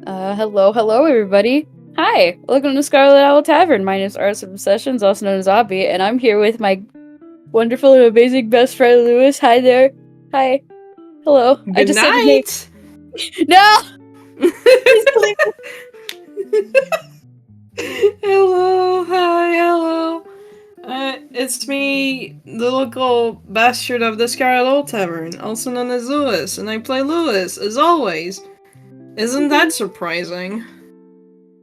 Hello, everybody. Hi, welcome to Scarlet Owl Tavern. My name is Arts of Obsessions, also known as Abby, and I'm here with my wonderful and amazing best friend, Louis. Hi there. Hi. Hello. I Good just said your name. night. No! He's sleeping. Hello, hi, hello. It's me, the local bastard of the Scarlet Owl Tavern, also known as Louis, and I play Louis, as always. Isn't that surprising?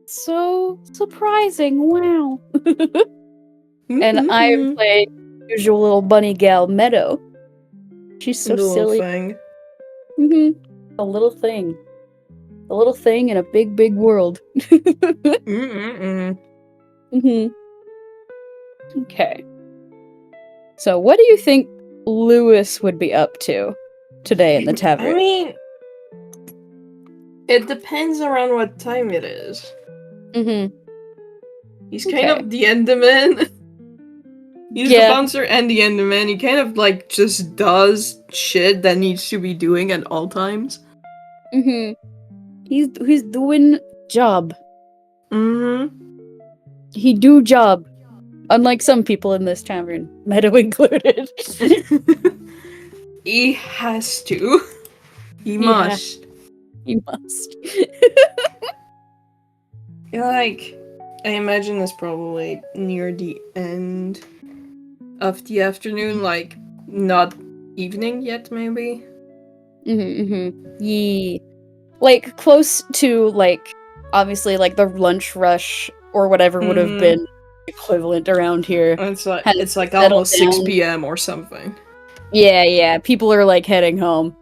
So surprising. Wow. And I am playing usual little bunny gal, Meadow. She's so Little silly. thing. A little thing. A little thing in a big, big world. Okay. So, what do you think Louis would be up to today in the tavern? I mean, it depends around what time it is. He's kind of the Enderman. He's the bouncer and the Enderman. He kind of like just does shit that needs to be doing at all times. He's doing job. He do job. Unlike some people in this tavern, Meadow included. He has to. He must. He must. Like, I imagine it's probably near the end of the afternoon, like, not evening yet, maybe? Yeah. Like, close to, like, obviously, like, the lunch rush or whatever would have been equivalent around here. It's like almost 6 p.m. or something. Yeah. People are, like, heading home.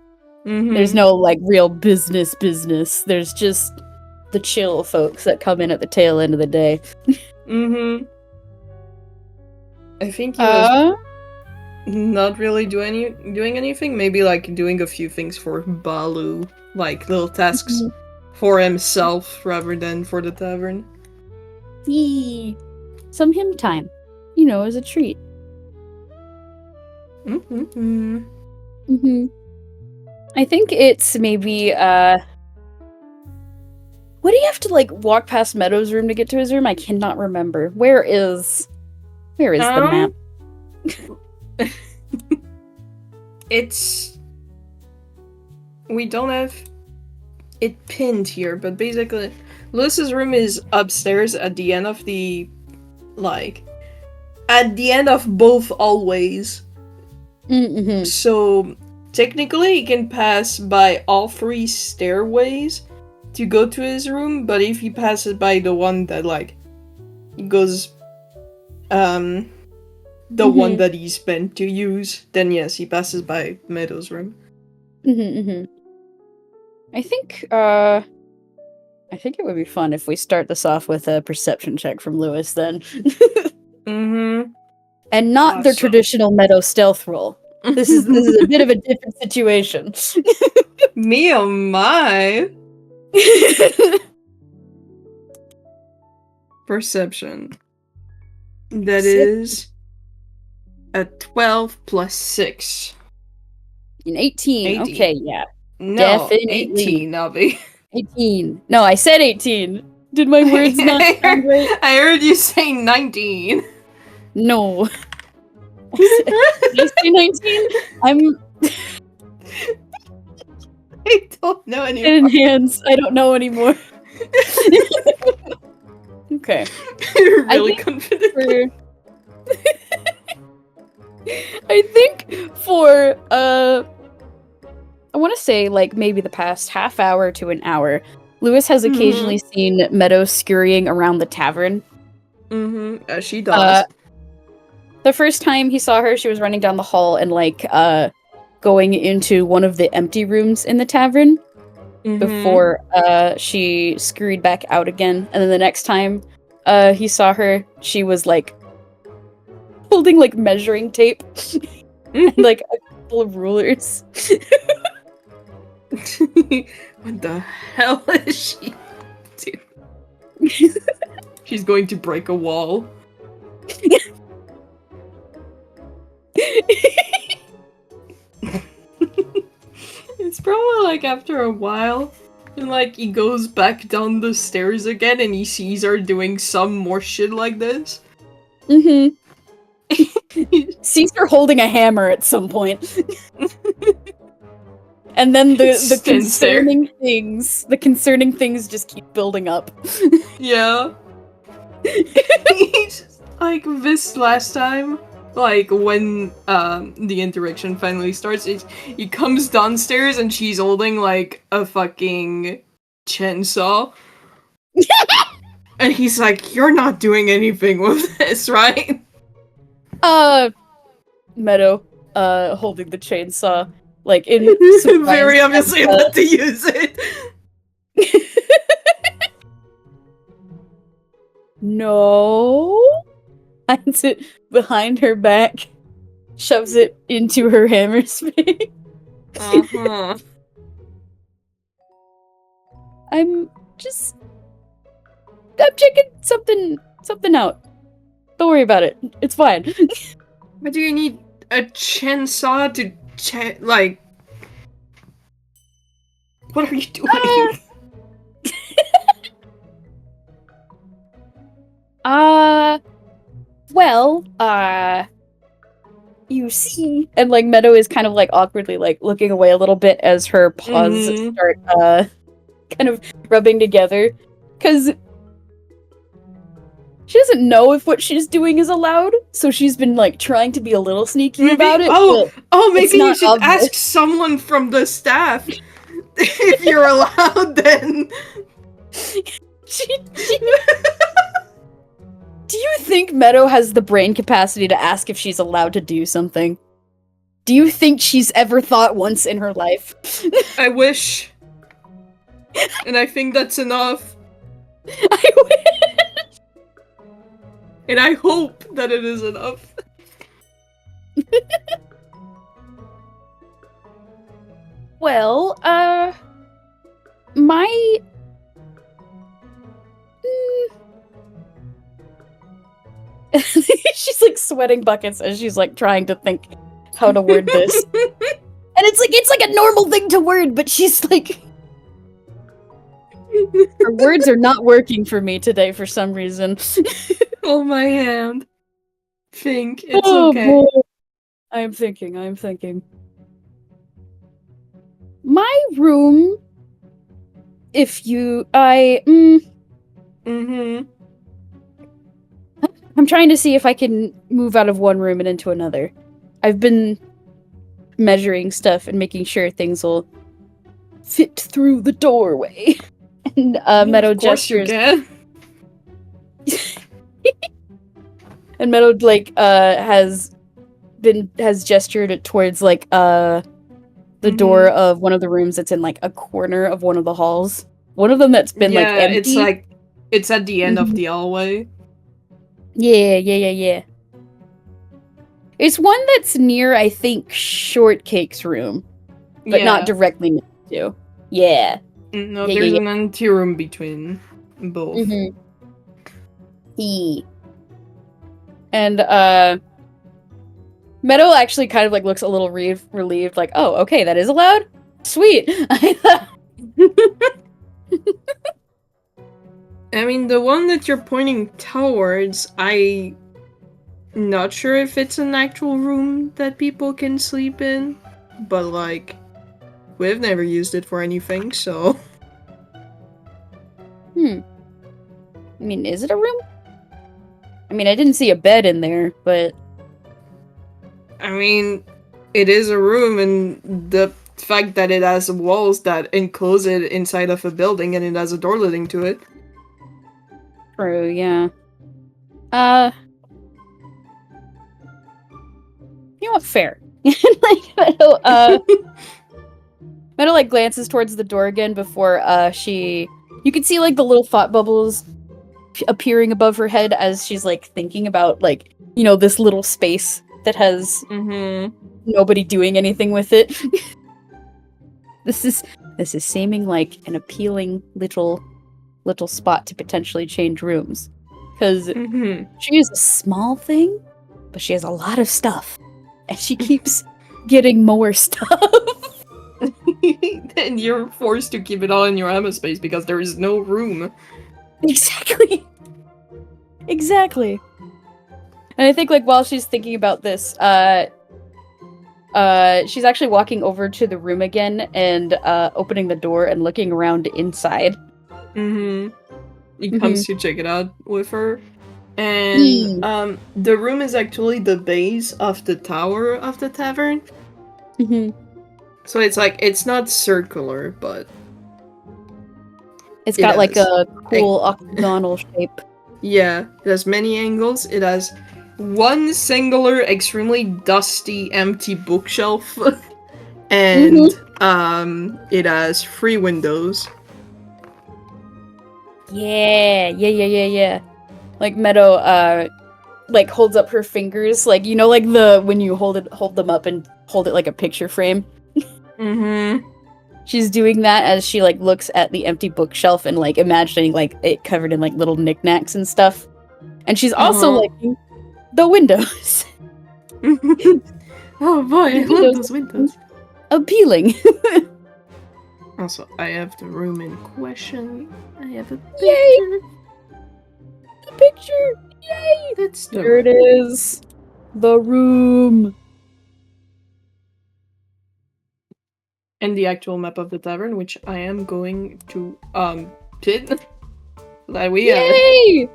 There's no, like, real business. There's just the chill folks that come in at the tail end of the day. I think he was not really doing anything. Maybe, like, doing a few things for Balu. Like, little tasks for himself rather than for the tavern. Yee. Some hymn time. You know, as a treat. I think it's maybe, what do you have to, like, walk past Meadow's room to get to his room? I cannot remember. Where is the map? We don't have it pinned here, but basically, Lewis's room is upstairs at the end of the, like, at the end of both hallways. So, technically, he can pass by all 3 stairways to go to his room, but if he passes by the one that, like, goes, the one that he's meant to use, then yes, he passes by Meadow's room. I think it would be fun if we start this off with a perception check from Louis then. And not the traditional Meadow stealth roll. This is a bit of a different situation. Me oh my! Perception. That is a 12 plus 6. An 18. Okay, yeah. No, definitely. 18, Abby. 18. No, I said 18. Did my words not sound right? I heard you say 19. No. Did I say 19? I don't know anymore. In hands. I don't know anymore. Okay. You're really confident. I think for, I want to say, like, maybe the past half hour to an hour, Louis has occasionally seen Meadow scurrying around the tavern. She does. The first time he saw her, she was running down the hall and, like, going into one of the empty rooms in the tavern before she scurried back out again. And then the next time he saw her, she was, like, holding, like, measuring tape and, like, a couple of rulers. What the hell is she doing? She's going to break a wall. It's probably like after a while And like he goes back down the stairs again and he sees her doing some more shit like this. Mm-hmm. Sees her holding a hammer at some point. And then the concerning things just keep building up. Yeah. Like this last time, like when the interaction finally starts, he comes downstairs and she's holding like a fucking chainsaw. And he's like, "You're not doing anything with this, right?" Meadow, holding the chainsaw, like in very obviously about to use it. No, finds it behind her back, shoves it into her hammer space. Uh-huh. I'm checking something out. Don't worry about it. It's fine. But do you need a chainsaw to like? What are you doing? You see, and like Meadow is kind of like awkwardly like looking away a little bit as her paws start kind of rubbing together, because she doesn't know if what she's doing is allowed, so she's been like trying to be a little sneaky about it. Maybe you should ask someone from the staff if you're allowed. Then. Do you think Meadow has the brain capacity to ask if she's allowed to do something? Do you think she's ever thought once in her life? I wish. And I think that's enough. I wish. And I hope that it is enough. Well, she's like sweating buckets as she's like trying to think how to word this. And it's like a normal thing to word, but she's like her words are not working for me today for some reason. Hold my hand. Think. It's okay. Boy. I'm thinking. My room, if you I'm trying to see if I can move out of one room and into another. I've been measuring stuff and making sure things will fit through the doorway. And Meadow gestures. And Meadow like has gestured towards like the door of one of the rooms that's in like a corner of one of the halls. One of them that's been like empty. It's at the end of the hallway. Yeah. It's one that's near, I think, Shortcake's room, but not directly next to. Yeah. No, there's an empty room between both. And Meadow actually kind of like looks a little relieved, like, oh, okay, that is allowed? Sweet. I mean, the one that you're pointing towards, I'm not sure if it's an actual room that people can sleep in, but like, we've never used it for anything, so. I mean, is it a room? I mean, I didn't see a bed in there, but. I mean, it is a room, and the fact that it has walls that enclose it inside of a building and it has a door leading to it. True, yeah. You know what? Fair. Meadow like glances towards the door again before you can see like the little thought bubbles appearing above her head as she's like thinking about like, you know, this little space that has nobody doing anything with it. This is seeming like an appealing little spot to potentially change rooms, because she is a small thing, but she has a lot of stuff, and she keeps getting more stuff. then you're forced to keep it all in your ammo space because there is no room. Exactly. Exactly. And I think, like, while she's thinking about this, she's actually walking over to the room again and opening the door and looking around inside. He comes to check it out with her. And the room is actually the base of the tower of the tavern. So it's like, it's not circular, but it's got like a cool octagonal shape. Yeah, it has many angles. It has one singular, extremely dusty, empty bookshelf. And it has 3 windows. Yeah. Like Meadow like holds up her fingers, like, you know, like when you hold them up and hold it like a picture frame. She's doing that as she like looks at the empty bookshelf and like imagining like it covered in like little knickknacks and stuff. And she's also liking the windows. Oh boy, I love those windows. Appealing. Also, I have the room in question. I have a picture. Yay! The picture! Yay! There it is. The room. And the actual map of the tavern, which I am going to pin. That we Yay!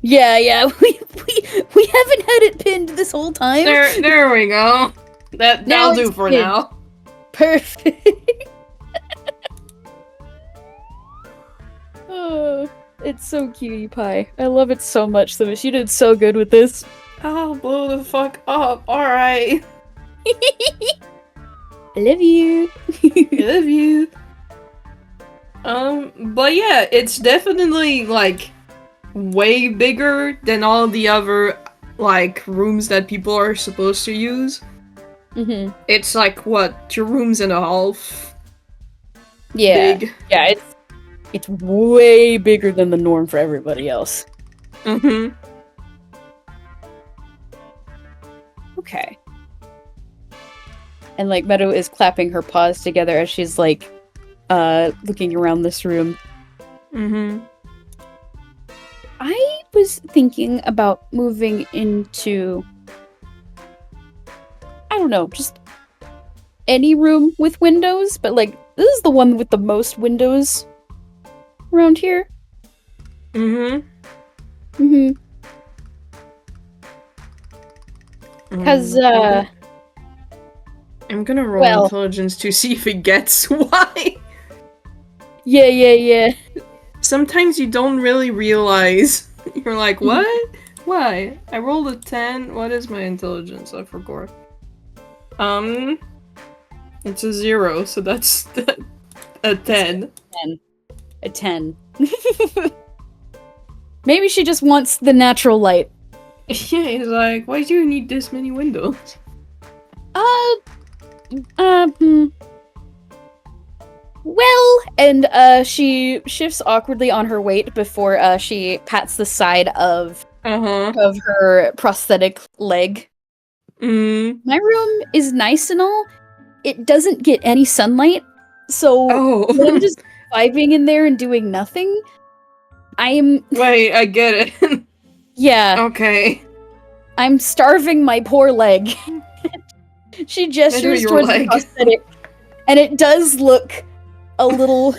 Yeah. We haven't had it pinned this whole time. There we go. That'll do for pinned. Now. Perfect. Oh, it's so cutie pie. I love it so much, Lewis. You did so good with this. Oh, blow the fuck up. Alright. I love you. I love you. But yeah, it's definitely, like, way bigger than all the other, like, rooms that people are supposed to use. It's like, what, 2 rooms and a half? Yeah. Big. Yeah, it's way bigger than the norm for everybody else. Okay. And, like, Meadow is clapping her paws together as she's, like, looking around this room. I was thinking about moving into, I don't know, just any room with windows, but, like, this is the one with the most windows around here. Because, I'm gonna roll intelligence to see if it gets why. Yeah. Sometimes you don't really realize. You're like, what? Why? I rolled a 10. What is my intelligence? I forgot. It's a 0, so that's a 10. A 10. Maybe she just wants the natural light. Yeah, he's like, why do you need this many windows? Well, and she shifts awkwardly on her weight before she pats the side of her prosthetic leg. My room is nice and all. It doesn't get any sunlight, so when I'm just vibing in there and doing nothing, Wait, I get it. Yeah. Okay. I'm starving my poor leg. She gestures towards the prosthetic, and it does look a little...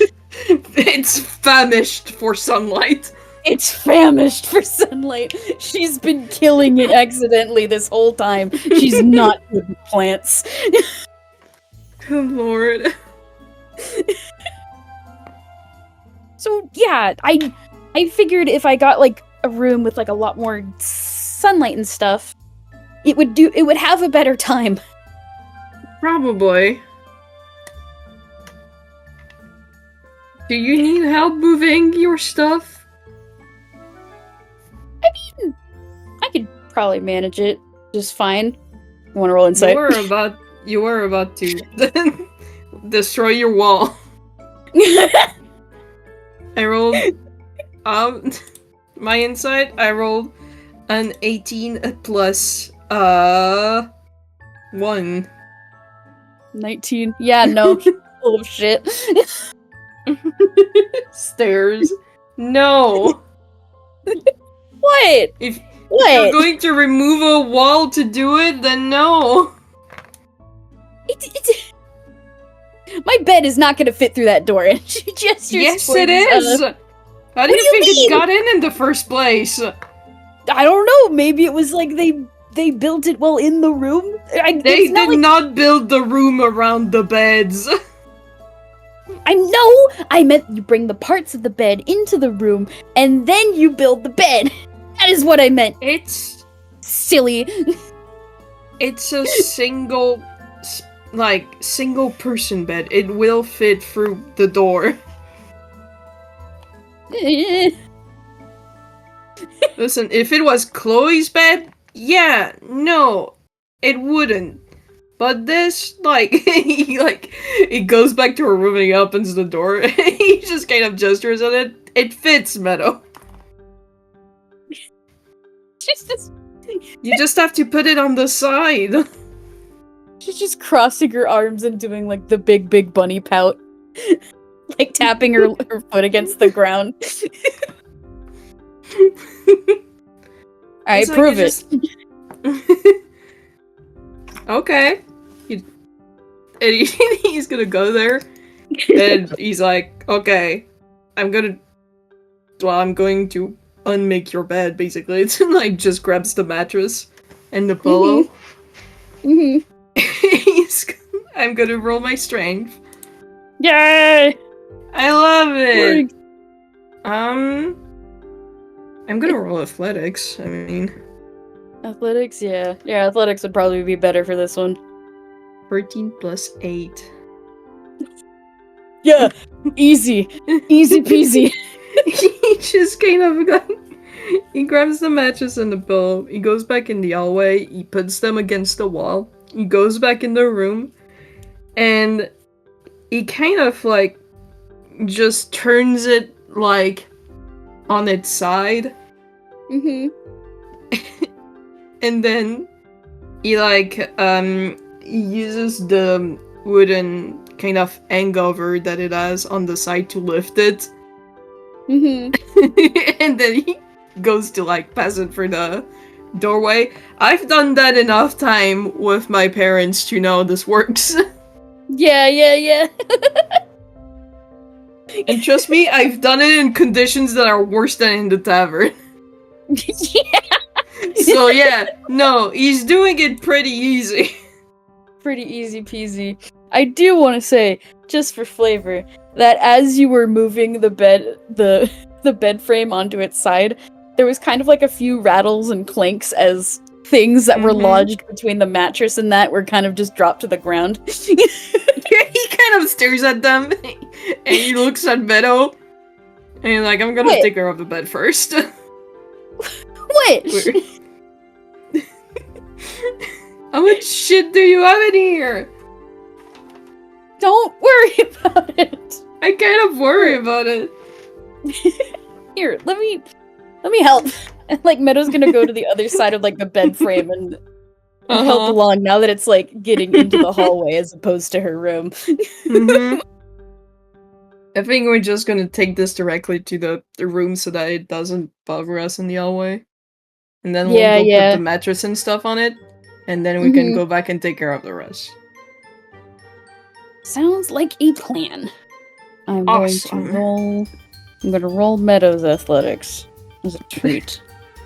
It's famished for sunlight. It's famished for sunlight. She's been killing it accidentally this whole time. She's not good with plants. Good lord. So yeah, I figured if I got like a room with like a lot more sunlight and stuff, it would have a better time. Probably. Do you need help moving your stuff? I mean, I could probably manage it just fine. You want to roll insight? You were about to destroy your wall. I rolled my insight. I rolled an 18 plus 1. 19. Yeah, no. Full of shit. Stairs. No. What? If What? you're going to remove a wall to do it, then no. My bed is not gonna fit through that door. And she gestures Yes, towards, it is. How do you think mean? it got in the first place? I don't know. Maybe it was like they built it while in the room. They did not build the room around the beds. I meant you bring the parts of the bed into the room and then you build the bed. That is what I meant. It's Silly. It's a single person bed. It will fit through the door. Listen, if it was Chloe's bed, yeah, no, it wouldn't. But this, he goes back to her room and he opens the door. He just kind of gestures at it. It fits, Meadow. You just have to put it on the side. She's just crossing her arms and doing like the big bunny pout. Like tapping her foot against the ground. Alright, prove it. Okay. And he's gonna go there. And he's like, okay, I'm going to unmake your bed, basically. It's like, just grabs the mattress and the pillow. Mm-hmm. I'm gonna roll my strength. Yay! I love it! I'm gonna roll athletics, I mean. Athletics, yeah. Yeah, athletics would probably be better for this one. 13 plus 8. Yeah! Easy! Easy peasy! He just kind of he grabs the mattress and the pillow, he goes back in the hallway, he puts them against the wall, he goes back in the room, and he kind of like just turns it like on its side. Mm-hmm. And then he he uses the wooden kind of hangover that it has on the side to lift it. Mm-hmm. And then he goes to like pass it for the doorway. I've done that enough time with my parents to know this works. Yeah. And trust me, I've done it in conditions that are worse than in the tavern. Yeah! So yeah, no, he's doing it pretty easy. Pretty easy peasy. I do want to say, just for flavor, that as you were moving the bed, the bed frame onto its side, there was kind of like a few rattles and clanks as things that were lodged between the mattress and that were kind of just dropped to the ground. He kind of stares at them, and he looks at Meadow, and he's like, I'm gonna take her off the bed first. What? How much shit do you have in here? Don't worry about it. I kind of worry about it. Here, let me help. And like Meadow's gonna go to the other side of like the bed frame and help along now that it's like getting into the hallway as opposed to her room. I think we're just gonna take this directly to the room so that it doesn't bother us in the hallway. And then we'll go put the mattress and stuff on it. And then we can go back and take care of the rest. Sounds like a plan. I'm going to roll Meadow's athletics as a treat.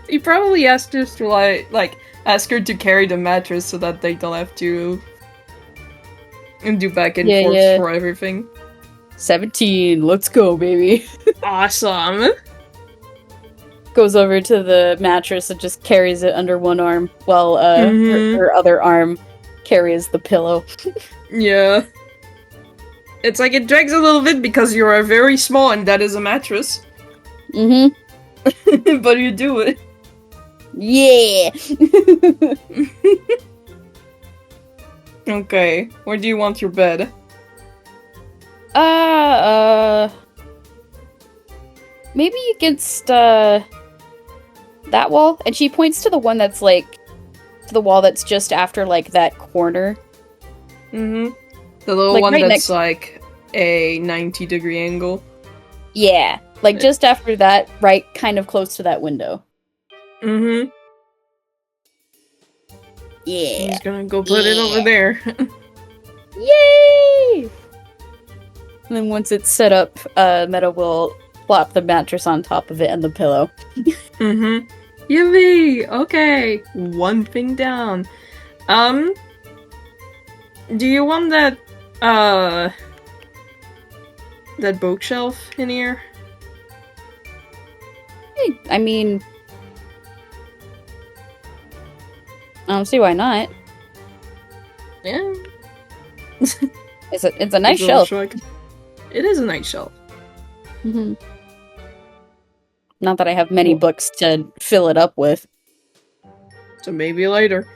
He probably asked us to like ask her to carry the mattress so that they don't have to do back and forth for everything. 17, let's go, baby. Awesome. Goes over to the mattress and just carries it under one arm while her other arm carries the pillow. Yeah. It's like it drags a little bit because you are very small and that is a mattress. But you do it. Yeah! Okay, where do you want your bed? Maybe against, that wall? And she points to the one that's, like, to the wall that's just after, like, that corner. The little like, one right that's, like, a 90-degree angle. Yeah, like just after that, right, kind of close to that window. Mm-hmm. Yeah. He's gonna go put it over there. Yay! And then once it's set up, Meadow will plop the mattress on top of it and the pillow. Mm-hmm. Yippee! Okay, one thing down. Do you want that, that bookshelf in here? I mean, I don't see why not. Yeah. It's a nice shelf. It is a nice shelf. Mm-hmm. Not that I have many books to fill it up with. So maybe later.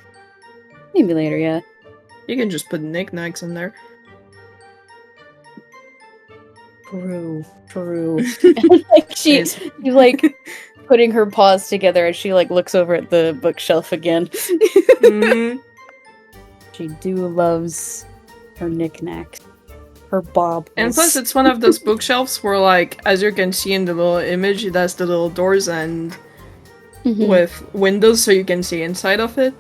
Maybe later, yeah. You can just put knickknacks in there. True. Like she's like putting her paws together as she like looks over at the bookshelf again. Mm-hmm. She loves her knickknacks. Her baubles. And plus it's one of those bookshelves where, like, as you can see in the little image, it has the little doors and with windows so you can see inside of it.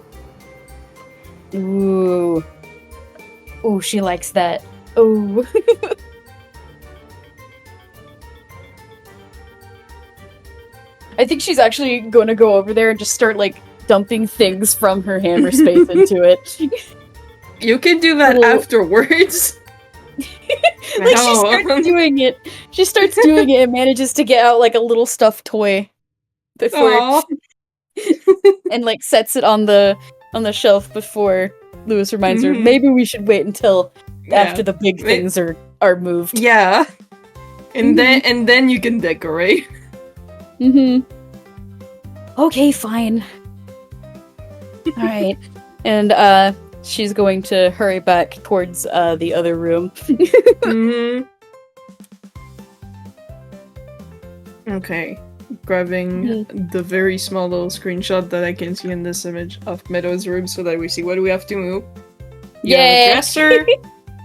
Ooh, she likes that. Ooh. I think she's actually going to go over there and just start, like, dumping things from her hammer space into it. You can do that afterwards. Like, she starts doing it. She starts doing it and manages to get out, like, a little stuffed toy before... and, like, sets it on the shelf before Louis reminds her, maybe we should wait until after the big things are moved. Yeah. And then you can decorate. Okay, fine. Alright. And, she's going to hurry back towards, the other room. Okay. Grabbing the very small little screenshot that I can see in this image of Meadow's room so that we see what do we have to move. You have a dresser.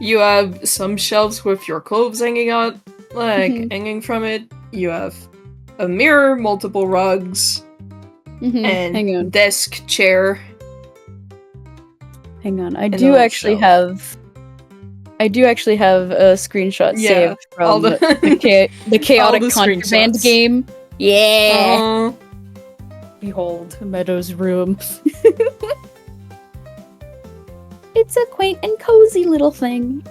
You have some shelves with your clothes hanging out, like, hanging from it. You have a mirror, multiple rugs, and desk, chair. Hang on, I do actually have a screenshot saved from the chaotic contraband game. Yeah. Behold, Meadow's room. It's a quaint and cozy little thing.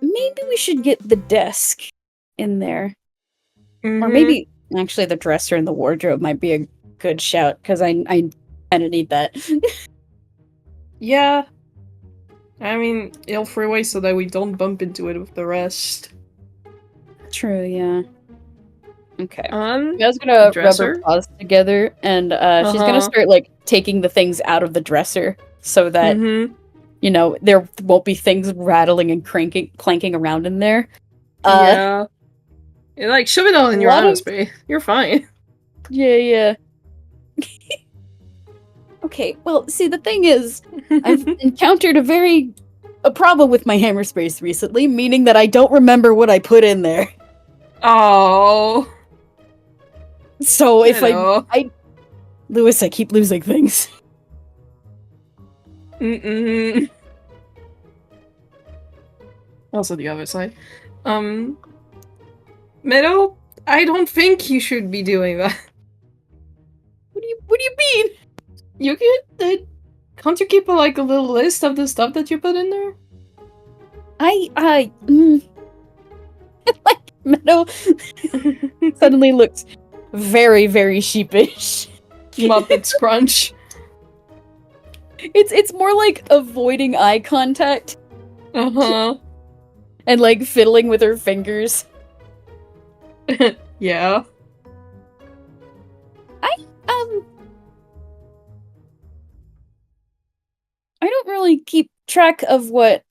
Maybe we should get the desk in there. Or maybe, actually, the dresser and the wardrobe might be a good shout, because I kind of need that. Yeah. I mean, it'll freeway so that we don't bump into it with the rest. True, yeah. Okay. You guys gonna rub her paws together, and she's gonna start, like, taking the things out of the dresser, so that, you know, there won't be things rattling and clanking around in there. Yeah. You're like, shove it all in your honor space. You're fine. Yeah. Okay, well, see, the thing is, I've encountered a problem with my hammer space recently, meaning that I don't remember what I put in there. Oh. So if Louis, I keep losing things. Also the other side. Meadow, I don't think you should be doing that. What do you mean? You can't you keep a little list of the stuff that you put in there? Like, Meadow suddenly looks very, very sheepish. Muppet Crunch. It's more like avoiding eye contact. And, like, fiddling with her fingers. Yeah. I don't really keep track of what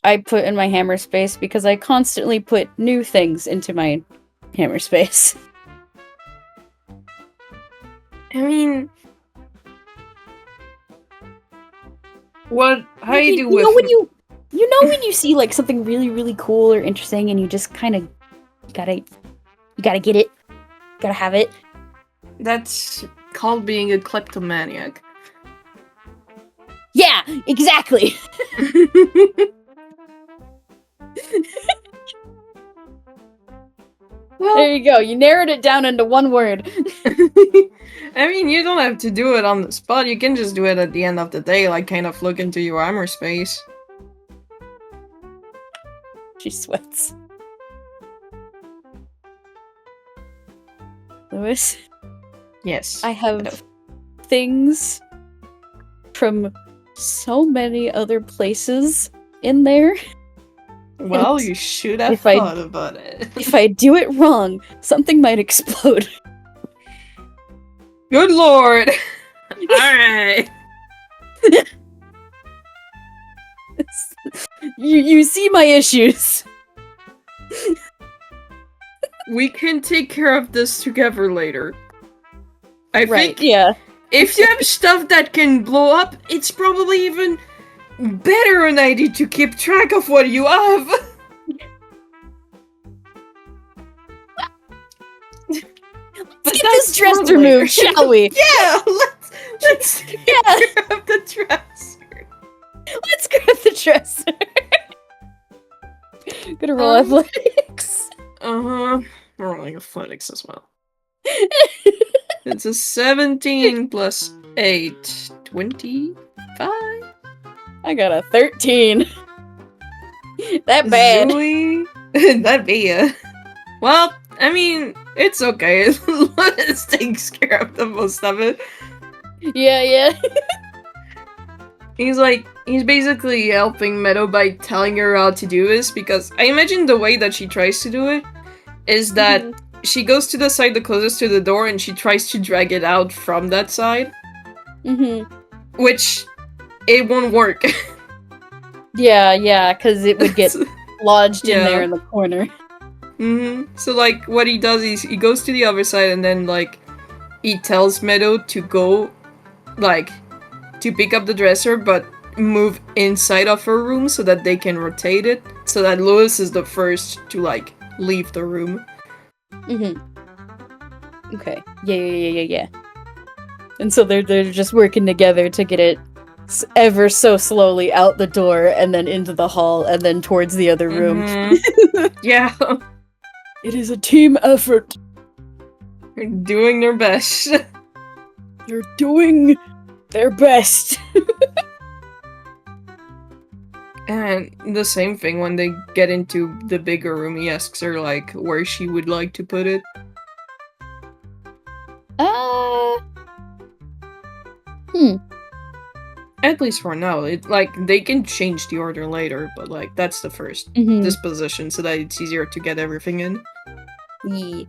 I put in my hammer space because I constantly put new things into my hammer space. I mean, What I You, do you with know when you see like something really really cool or interesting, and you just kind of you gotta get it, gotta have it. that's called being a kleptomaniac. Yeah, exactly. Well, There you go. You narrowed it down into one word. I mean, you don't have to do it on the spot. You can just do it at the end of the day, like kind of look into your armor space. She sweats. Louis, Yes. I have things from so many other places in there. Well, And you should have if I- thought about it. If I do it wrong, something might explode. Good lord! Alright. You see my issues. We can take care of this together later. I Right, think yeah. if you have stuff that can blow up, it's probably even better an idea to keep track of what you have. Let's get this dresser moved, shall we? Yeah, let's take care of the dresser. Let's grab the dresser. Gonna roll athletics. We're rolling athletics as well. It's a 17 plus 8. 25? I got a 13. That bad. Zooey? That'd be a... Well, I mean, it's okay. Lotus takes care of the most of it. Yeah. He's basically helping Meadow by telling her how to do this, because I imagine the way that she tries to do it is that she goes to the side the closest to the door and she tries to drag it out from that side. Which, it won't work. Yeah, because it would get lodged in there in the corner. So, like, what he does is he goes to the other side and then, like, he tells Meadow to go, like, to pick up the dresser, but move inside of her room so that they can rotate it, so that Louis is the first to, like, leave the room. Okay. Yeah. And so they're just working together to get it ever so slowly out the door, and then into the hall, and then towards the other room. Yeah. It is a team effort. They're doing their best. They're doing their best. And the same thing when they get into the bigger room, he asks her, like, where she would like to put it. At least for now. They can change the order later, but, like, that's the first disposition, so that it's easier to get everything in. Yeah.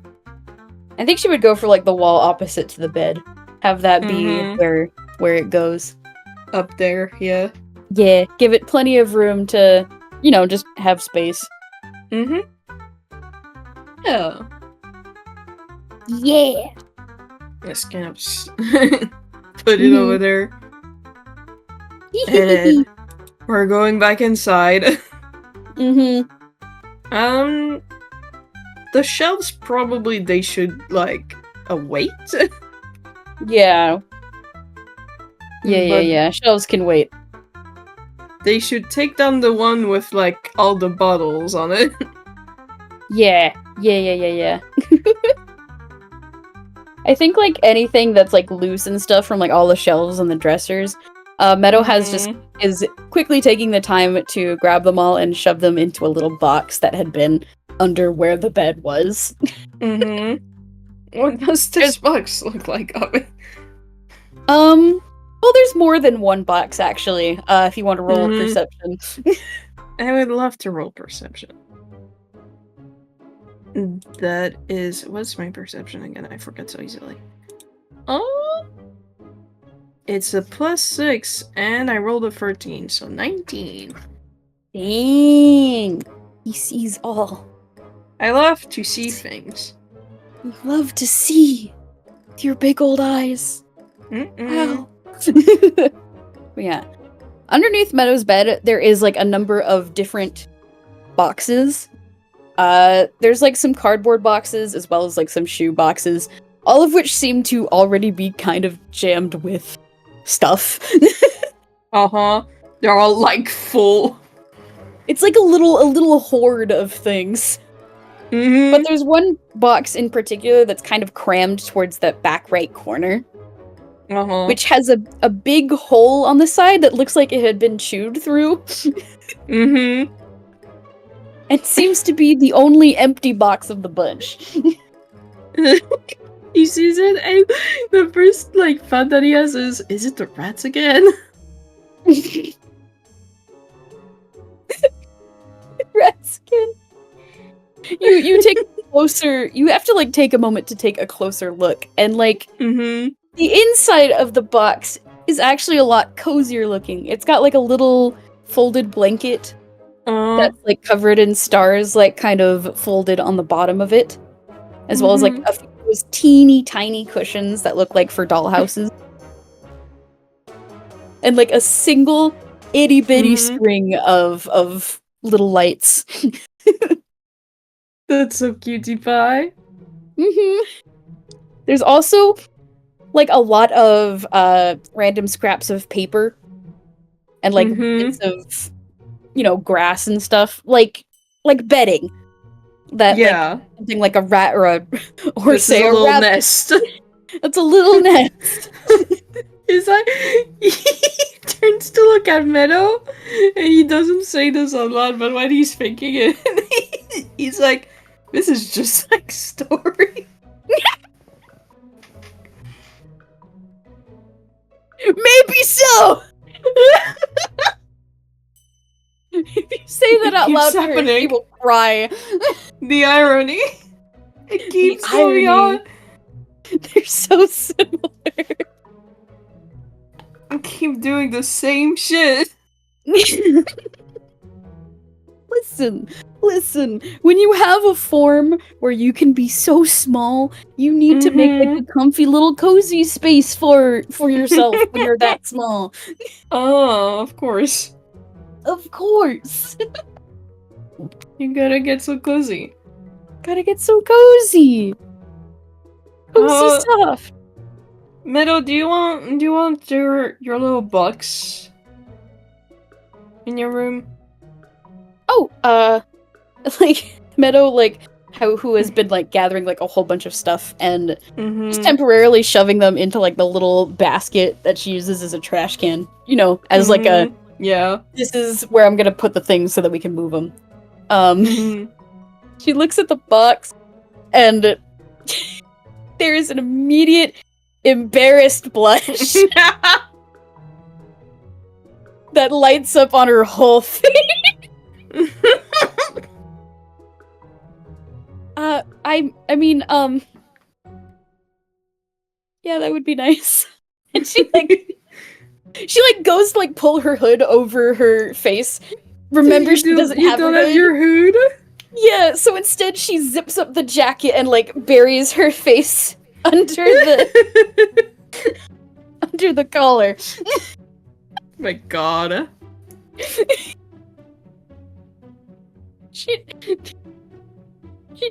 I think she would go for, like, the wall opposite to the bed. Have that be where it goes. Up there, yeah. Yeah, give it plenty of room to, just have space. Yeah. Yeah! Just kind of put it over there. And we're going back inside. The shelves probably they should, like, await. Yeah. Yeah. Shelves can wait. They should take down the one with, like, all the bottles on it. Yeah. I think, like, anything that's, like, loose and stuff from, like, all the shelves and the dressers, Meadow is quickly taking the time to grab them all and shove them into a little box that had been under where the bed was. What does this box look like of it? Well, there's more than one box, actually, if you want to roll a perception. I would love to roll perception. That is... What's my perception again? I forget so easily. Oh! It's a +6, and I rolled a 13, so 19. Dang! He sees all. I love to see things. You love to see with your big old eyes. Wow. Yeah. underneath Meadow's bed, there is like a number of different boxes. There's like some cardboard boxes as well as like some shoe boxes, all of which seem to already be kind of jammed with stuff. Uh-huh. They're all like full. It's like a little horde of things. Mm-hmm. But there's one box in particular that's kind of crammed towards the back right corner. Uh-huh. Which has a big hole on the side that looks like it had been chewed through. Mm-hmm. And seems to be the only empty box of the bunch. He sees it, and the first like thought that he has is it the rats again? Rat skin. You take a closer. You have to like take a moment to take a closer look, and like Mm-hmm. the inside of the box is actually a lot cozier looking. It's got like a little folded blanket that's like covered in stars, like kind of folded on the bottom of it, as well as like a few of those teeny tiny cushions that look like for dollhouses, and like a single itty bitty string of little lights. That's so cutie pie. There's also like a lot of random scraps of paper and like bits of, you know, grass and stuff, like bedding that like something like a rat or this say is a a little rabbit. nest. It's a little nest. Is that he turns to look at Meadow, and he doesn't say this a lot, but when he's thinking it, he's like, "This is just like story." Maybe so. If you say that out loud, he will cry. The irony. It keeps going on. They're so similar. I keep doing the same shit. Listen. When you have a form where you can be so small, you need to make like a comfy little cozy space for yourself when you're that small. Oh, of course. Of course. You gotta get so cozy. Gotta get so cozy. Cozy stuff. Meadow, do you want your little box in your room? Oh, like Meadow, like who has been like gathering like a whole bunch of stuff and just temporarily shoving them into like the little basket that she uses as a trash can. You know, as like a this is where I'm gonna put the things so that we can move them. She looks at the box and there is an immediate embarrassed blush that lights up on her whole face. I mean, yeah, that would be nice. And she goes to like pull her hood over her face. Remember, she doesn't have her hood. Your hood? Yeah, so instead she zips up the jacket and like buries her face under the under the collar. My God. She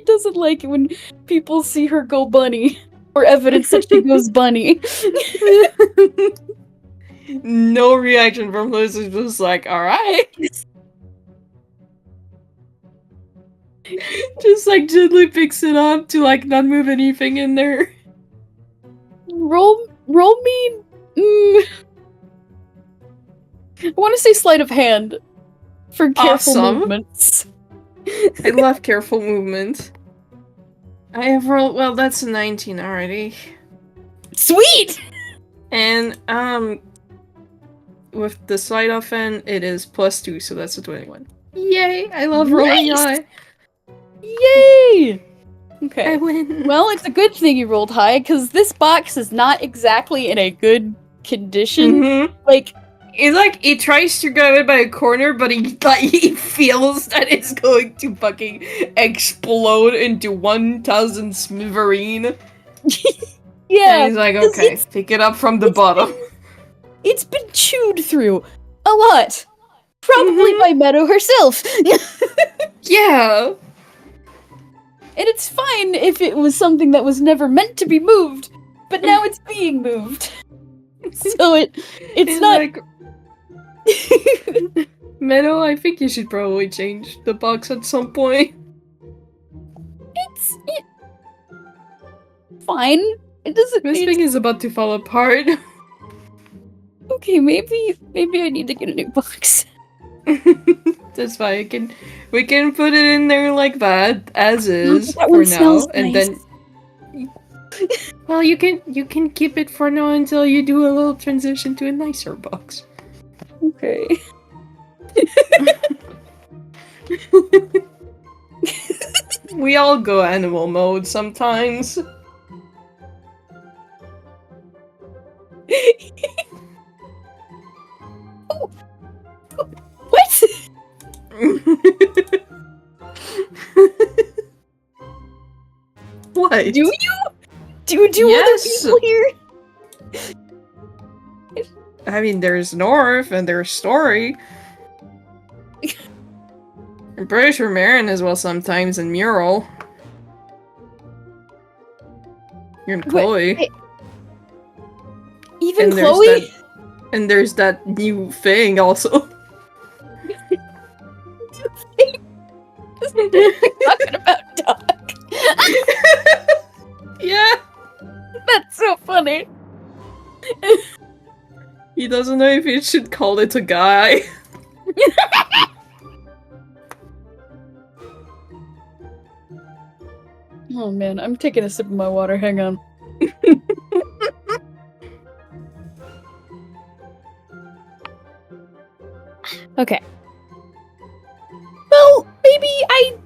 doesn't like it when people see her go bunny, or evidence that she goes bunny. No reaction from Liz, is just like, alright. Just like gently picks it up to like not move anything in there. Roll me. I want to say sleight of hand for careful movements. I love careful movement. I have rolled. Well, that's a 19 already. Sweet. And with the sleight of hand, it is +2, so that's a 21. Yay! I love rolling high. Yay! Okay. I win. Well, it's a good thing you rolled high, because this box is not exactly in a good condition. Like, it's like he tries to grab it by a corner, but he feels that it's going to fucking explode into 1,000 smithereen. Yeah. And he's like, okay, pick it up from the bottom. It's been chewed through. a lot. Probably by Meadow herself. Yeah. And it's fine if it was something that was never meant to be moved, but now it's being moved. So it's not like Meadow, I think you should probably change the box at some point. It's fine. It doesn't This need thing is about to fall apart. Okay, maybe I need to get a new box. That's fine. We can put it in there like that, as is That for one smells now, and nice. then. Well, you can keep it for now until you do a little transition to a nicer box. Okay. We all go animal mode sometimes. Oh. What? What? Do you? Do Yes. other people here? I mean, there's North and there's Story. I'm pretty sure Marin as well sometimes, and Mural. And Chloe. Wait. Even and Chloe? There's that new thing also. Talking about dog. Yeah. That's so funny. He doesn't know if he should call it a guy. Oh man, I'm taking a sip of my water. Hang on. Okay. Well, maybe I'm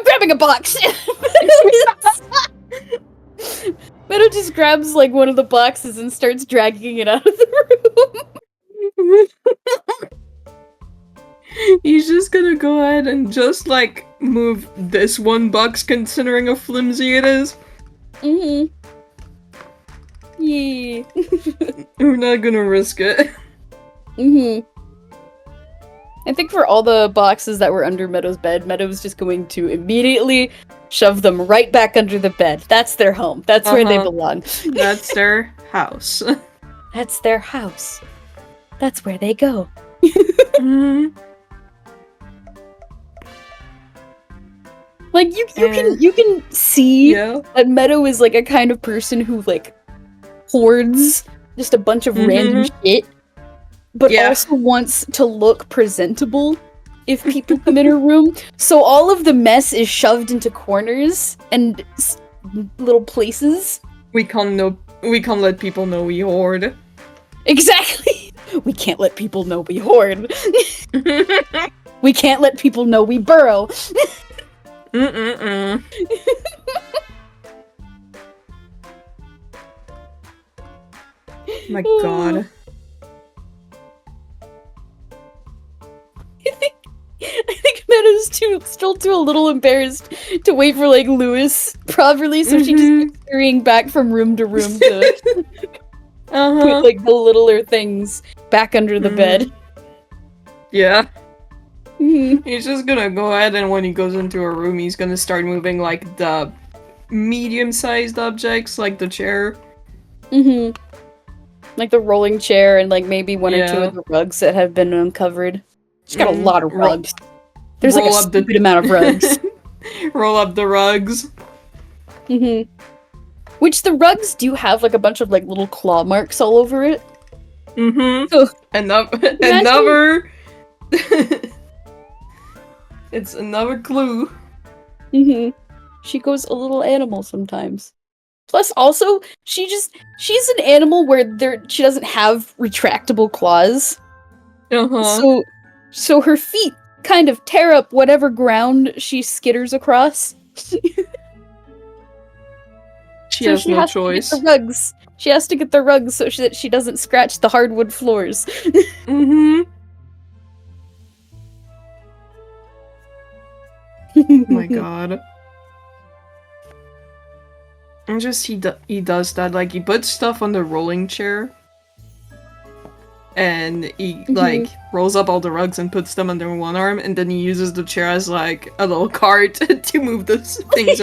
grabbing a box. Meadow just grabs like one of the boxes and starts dragging it out of the room. He's just gonna go ahead and just like move this one box considering how flimsy it is. Mm-hmm. Yeah. We're not gonna risk it. Mm-hmm. I think for all the boxes that were under Meadow's bed, Meadow was just going to immediately shove them right back under the bed. That's their home. That's where they belong. That's their house. That's their house. That's where they go. Mm-hmm. Like you can see Yeah. that Meadow is like a kind of person who like hoards just a bunch of random shit, but also wants to look presentable if people come in her room. So all of the mess is shoved into corners and little places. We can't let people know we hoard. Exactly. We can't let people know we hoard. We can't let people know we burrow. Mm-mm-mm. My god. I think Meadow's still too a little embarrassed to wait for like Louis properly, so she just keeps hurrying back from room to room to put like the littler things back under the bed. Yeah. He's just gonna go ahead and when he goes into a room, he's gonna start moving like the medium-sized objects, like the chair. Like the rolling chair and like maybe one or two of the rugs that have been uncovered. She's got a lot of rugs. There's like a stupid amount of rugs. Roll up the rugs. Which the rugs do have like a bunch of like little claw marks all over it. So, another it's another clue. She goes a little animal sometimes. Plus, also, she's an animal where she doesn't have retractable claws. So her feet kind of tear up whatever ground she skitters across. She has no choice. To get the rugs. She has to get the rugs so that she doesn't scratch the hardwood floors. Oh my god. And just he does that, like he puts stuff on the rolling chair. and he like rolls up all the rugs and puts them under one arm, and then he uses the chair as like a little cart to move those things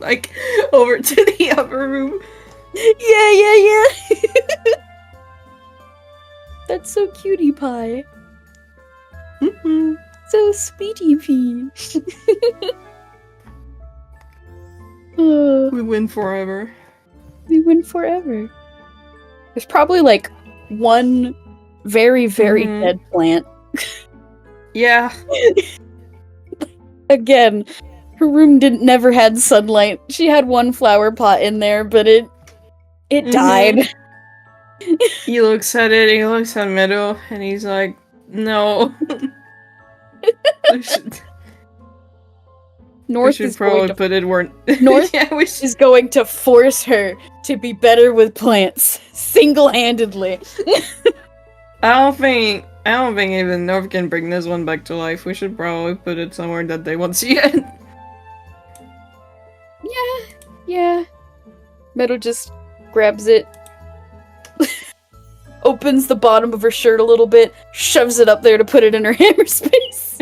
like over to the upper room. Yeah. That's so cutie pie. So sweetie pea. We win forever. We win forever. There's probably like one very, very dead plant. Yeah. Again, her room never had sunlight. She had one flower pot in there, but it died. He looks at it, he looks at Meadow, and he's like, no. North we should probably put it where North is going to force her to be better with plants single-handedly. I don't think even North can bring this one back to life. We should probably put it somewhere that they won't see it. Yeah. Meadow just grabs it, opens the bottom of her shirt a little bit, shoves it up there to put it in her hammer space.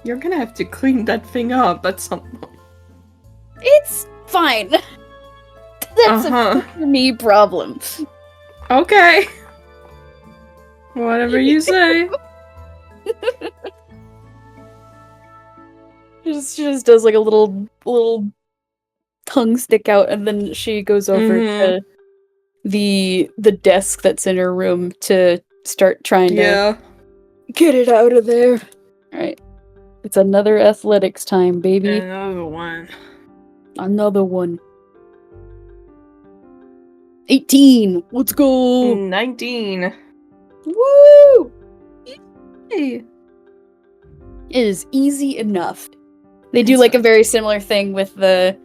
You're gonna have to clean that thing up at some point. It's fine. That's a me problem. Okay. Whatever you say. She just does like a little tongue stick out, and then she goes over to the desk that's in her room to start trying to get it out of there. Alright. It's another athletics time, baby. Another one. 18! Let's go! 19. Woo! Hey. It is easy enough. They do like a very similar thing with the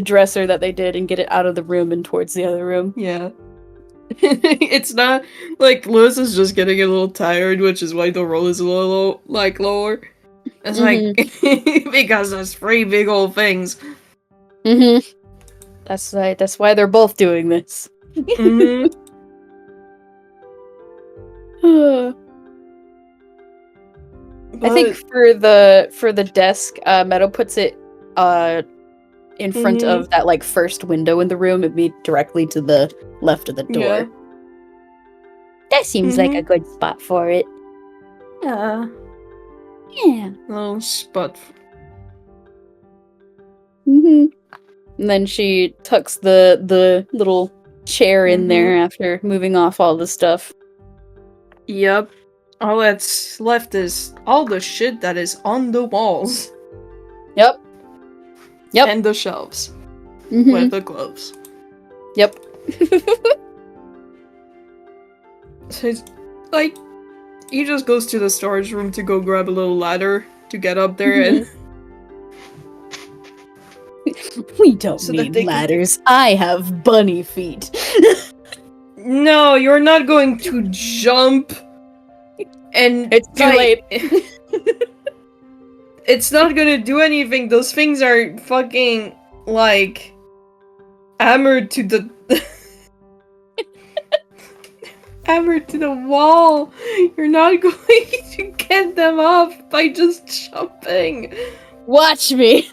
dresser that they did and get it out of the room and towards the other room. Yeah. It's not like Luis is just getting a little tired, which is why the roll is a little like lower. It's like because there's 3 big old things. That's why they're both doing this. I think for the desk, Meadow puts it in front of that like first window in the room. It'd be directly to the left of the door. Yeah. That seems like a good spot for it. Yeah. Little spot. And then she tucks the little chair in there after moving off all the stuff. Yep. All that's left is all the shit that is on the walls. Yep. And the shelves. With the gloves. Yep. So it's like, he just goes to the storage room to go grab a little ladder to get up there and... We don't need ladders. I have bunny feet. No, you're not going to jump and... It's too late. It's not gonna do anything. Those things are fucking, like, hammered to the... hammered to the wall. You're not going to get them off by just jumping. Watch me.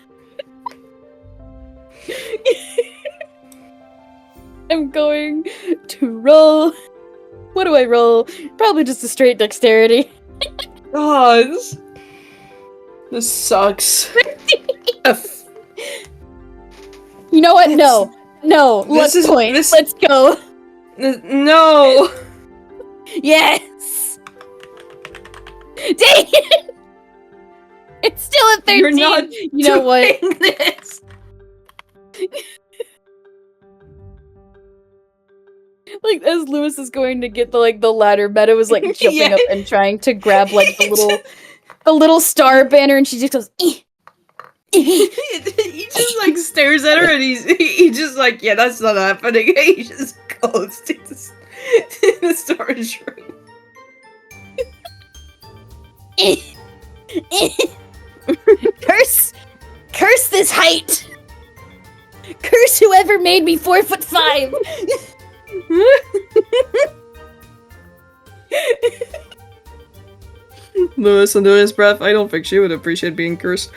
I'm going to roll. What do I roll? Probably just a straight dexterity. God. This sucks. You know what? No. Let's go. No. Yes. Dang it. It's still at 13. You're not you know what? This. Like as Luis is going to get the ladder, Meadow is like jumping up and trying to grab like the little star banner, and she just goes. He just like stares at her, and he just like, yeah, that's not happening. He just goes to the storage room. Curse this height. Curse whoever made me 4'5". Louis, under his breath, I don't think she would appreciate being cursed.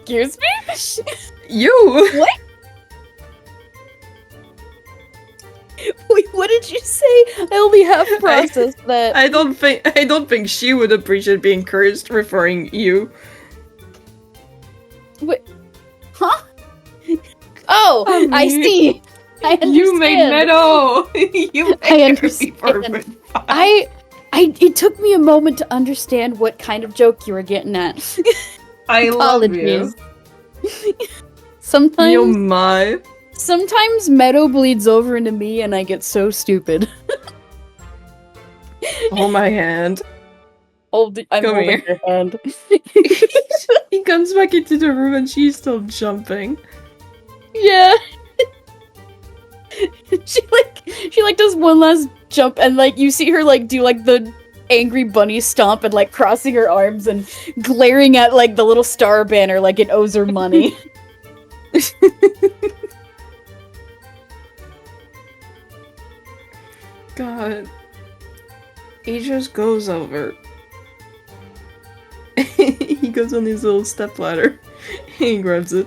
Excuse me? You! What? Wait, what did you say? I only half processed that. I don't think she would appreciate being cursed, referring you. Wait. Huh? Oh, I see! I understand! You make Meadow! You make I understand. It took me a moment to understand what kind of joke you were getting at. I love you. Sometimes... You my. Sometimes Meadow bleeds over into me and I get so stupid. Hold my hand. I'm Come holding here. your hand. He comes back into the room and she's still jumping. Yeah. She does one last jump and like you see her like do like the angry bunny stomp and like crossing her arms and glaring at like the little star banner like it owes her money. God. He just goes over. He goes on his little stepladder. He grabs it.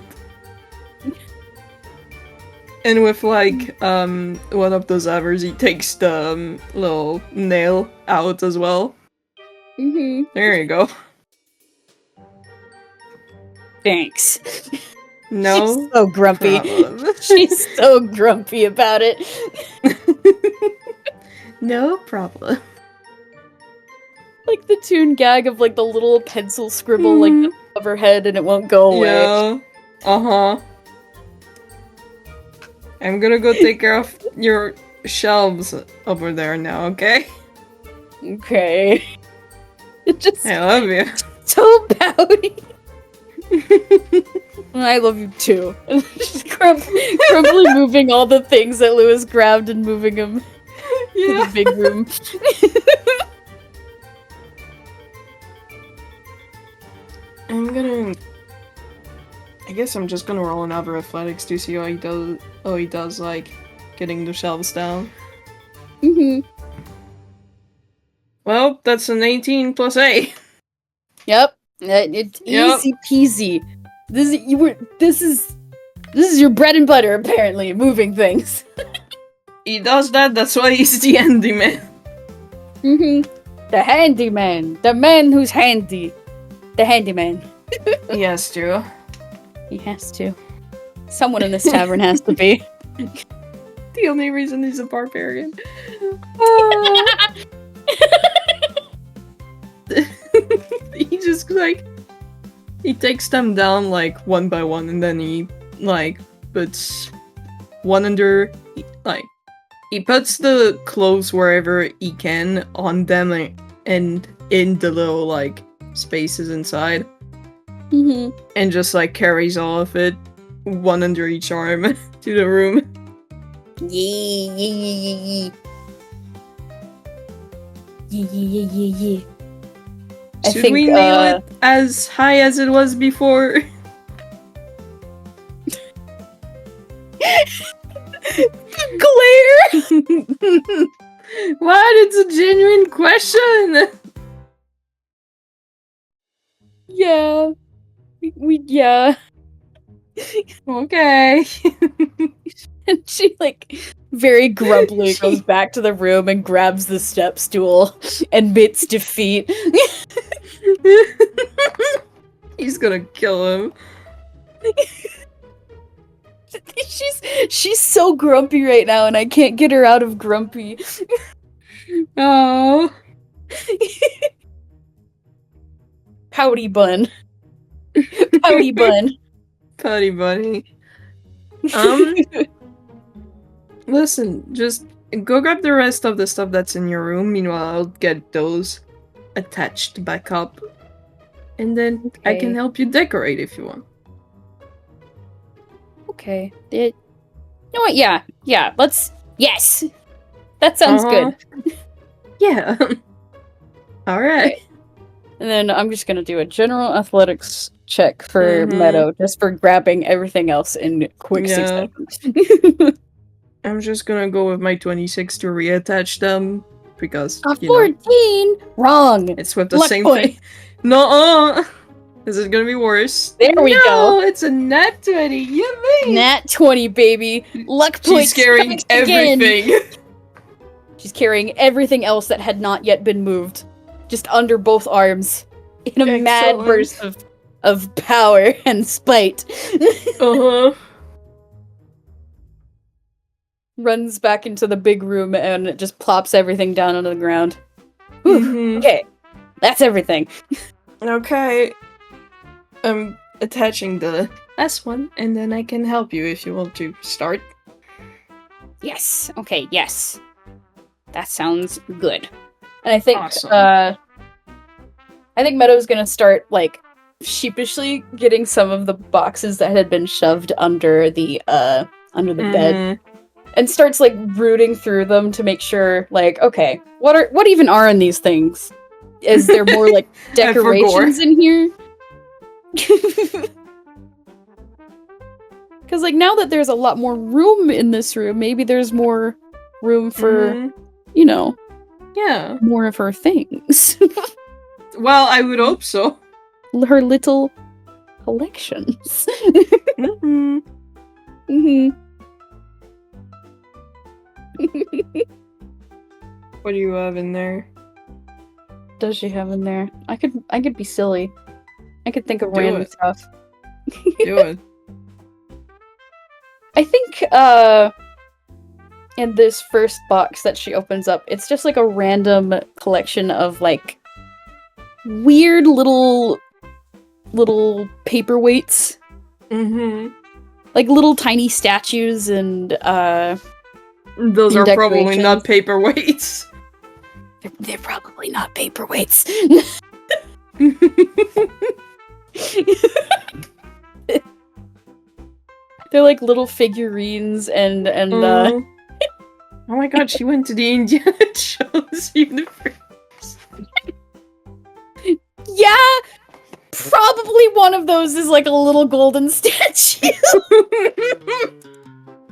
And with like one of those levers, he takes the little nail out as well. Mm-hmm. There you go. Thanks. No. She's so grumpy. Problem. She's so grumpy about it. No problem. Like the toon gag of like the little pencil scribble like of her head and it won't go away. Yeah. Uh-huh. I'm gonna go take care of your shelves over there now, okay? Okay. It just I love you. so pouty. I love you too. Just crumbly moving all the things that Louis grabbed and moving them to the big room. I guess I'm just gonna roll another athletics to see how he does like getting the shelves down. Mm-hmm. Well, that's an 18 plus 8. Yep. It's easy peasy. This is your bread and butter, apparently, moving things. He does that, that's why he's the handyman. Mm-hmm. The handyman. The man who's handy. The handyman. He has to. He has to. Someone in this tavern has to be. The only reason he's a barbarian. He just like he takes them down like one by one and then he like puts one under like he puts the clothes wherever he can on them and in the little like spaces inside. Mm-hmm. And just like carries all of it, one under each arm, to the room. Yeah. Should we nail it as high as it was before? Glare! What? It's a genuine question! Yeah. Yeah. Okay. And she, like, very grumpily goes back to the room and grabs the step stool, admits defeat. He's gonna kill him. She's so grumpy right now, and I can't get her out of grumpy. Oh. Pouty bun. Pouty bun. Putty bunny. Listen, just go grab the rest of the stuff that's in your room. Meanwhile, I'll get those attached back up. And then I can help you decorate if you want. Okay. You know what? Yeah. Let's. Yes. That sounds good. Yeah. All right. Okay. And then I'm just gonna do a general athletics check for Meadow, just for grabbing everything else in quick succession. I'm just gonna go with my 26 to reattach them because A you know 14? Wrong. it's with the Luck same point. thing. No, this is gonna be worse. There we No, go. it's a nat 20. Yippee! Nat 20, baby. Luck point. She's carrying everything. She's carrying everything else that had not yet been moved, just under both arms, in a mad burst of power and spite. Runs back into the big room and it just plops everything down onto the ground. Okay, that's everything. Okay. I'm attaching the last one, and then I can help you if you want to start. Yes. Okay. Yes. That sounds good. And I think, Awesome. I think Meadow's gonna start, like, sheepishly getting some of the boxes that had been shoved under the bed, and starts, like, rooting through them to make sure, like, okay, what even are in these things? Is there more, like, decorations in here? Because, like, now that there's a lot more room in this room, maybe there's more room for, you know, more of her things. Well, I would hope so. Her little collections. What do you have in there? Does she have in there? I could be silly. I could think of random stuff. Do it. I think, in this first box that she opens up, it's just like a random collection of, like, weird little paperweights. Like little tiny statues and, those are probably not paperweights. They're probably not paperweights. They're like little figurines and Oh my god, she went to the Indiana Jones universe. Yeah, probably one of those is like a little golden statue.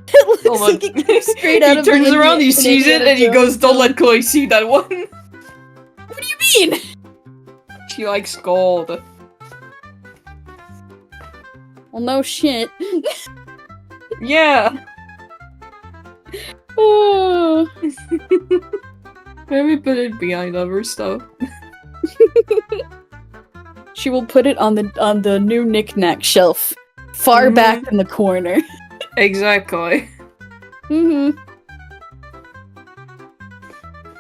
It looks like it came straight out of He turns around, he sees it, and he goes, "Don't let Chloe see that one." What do you mean? She likes gold. Well, no shit. Yeah. Oh. Maybe put it behind other stuff. She will put it on the new knick-knack shelf, far back in the corner. Exactly.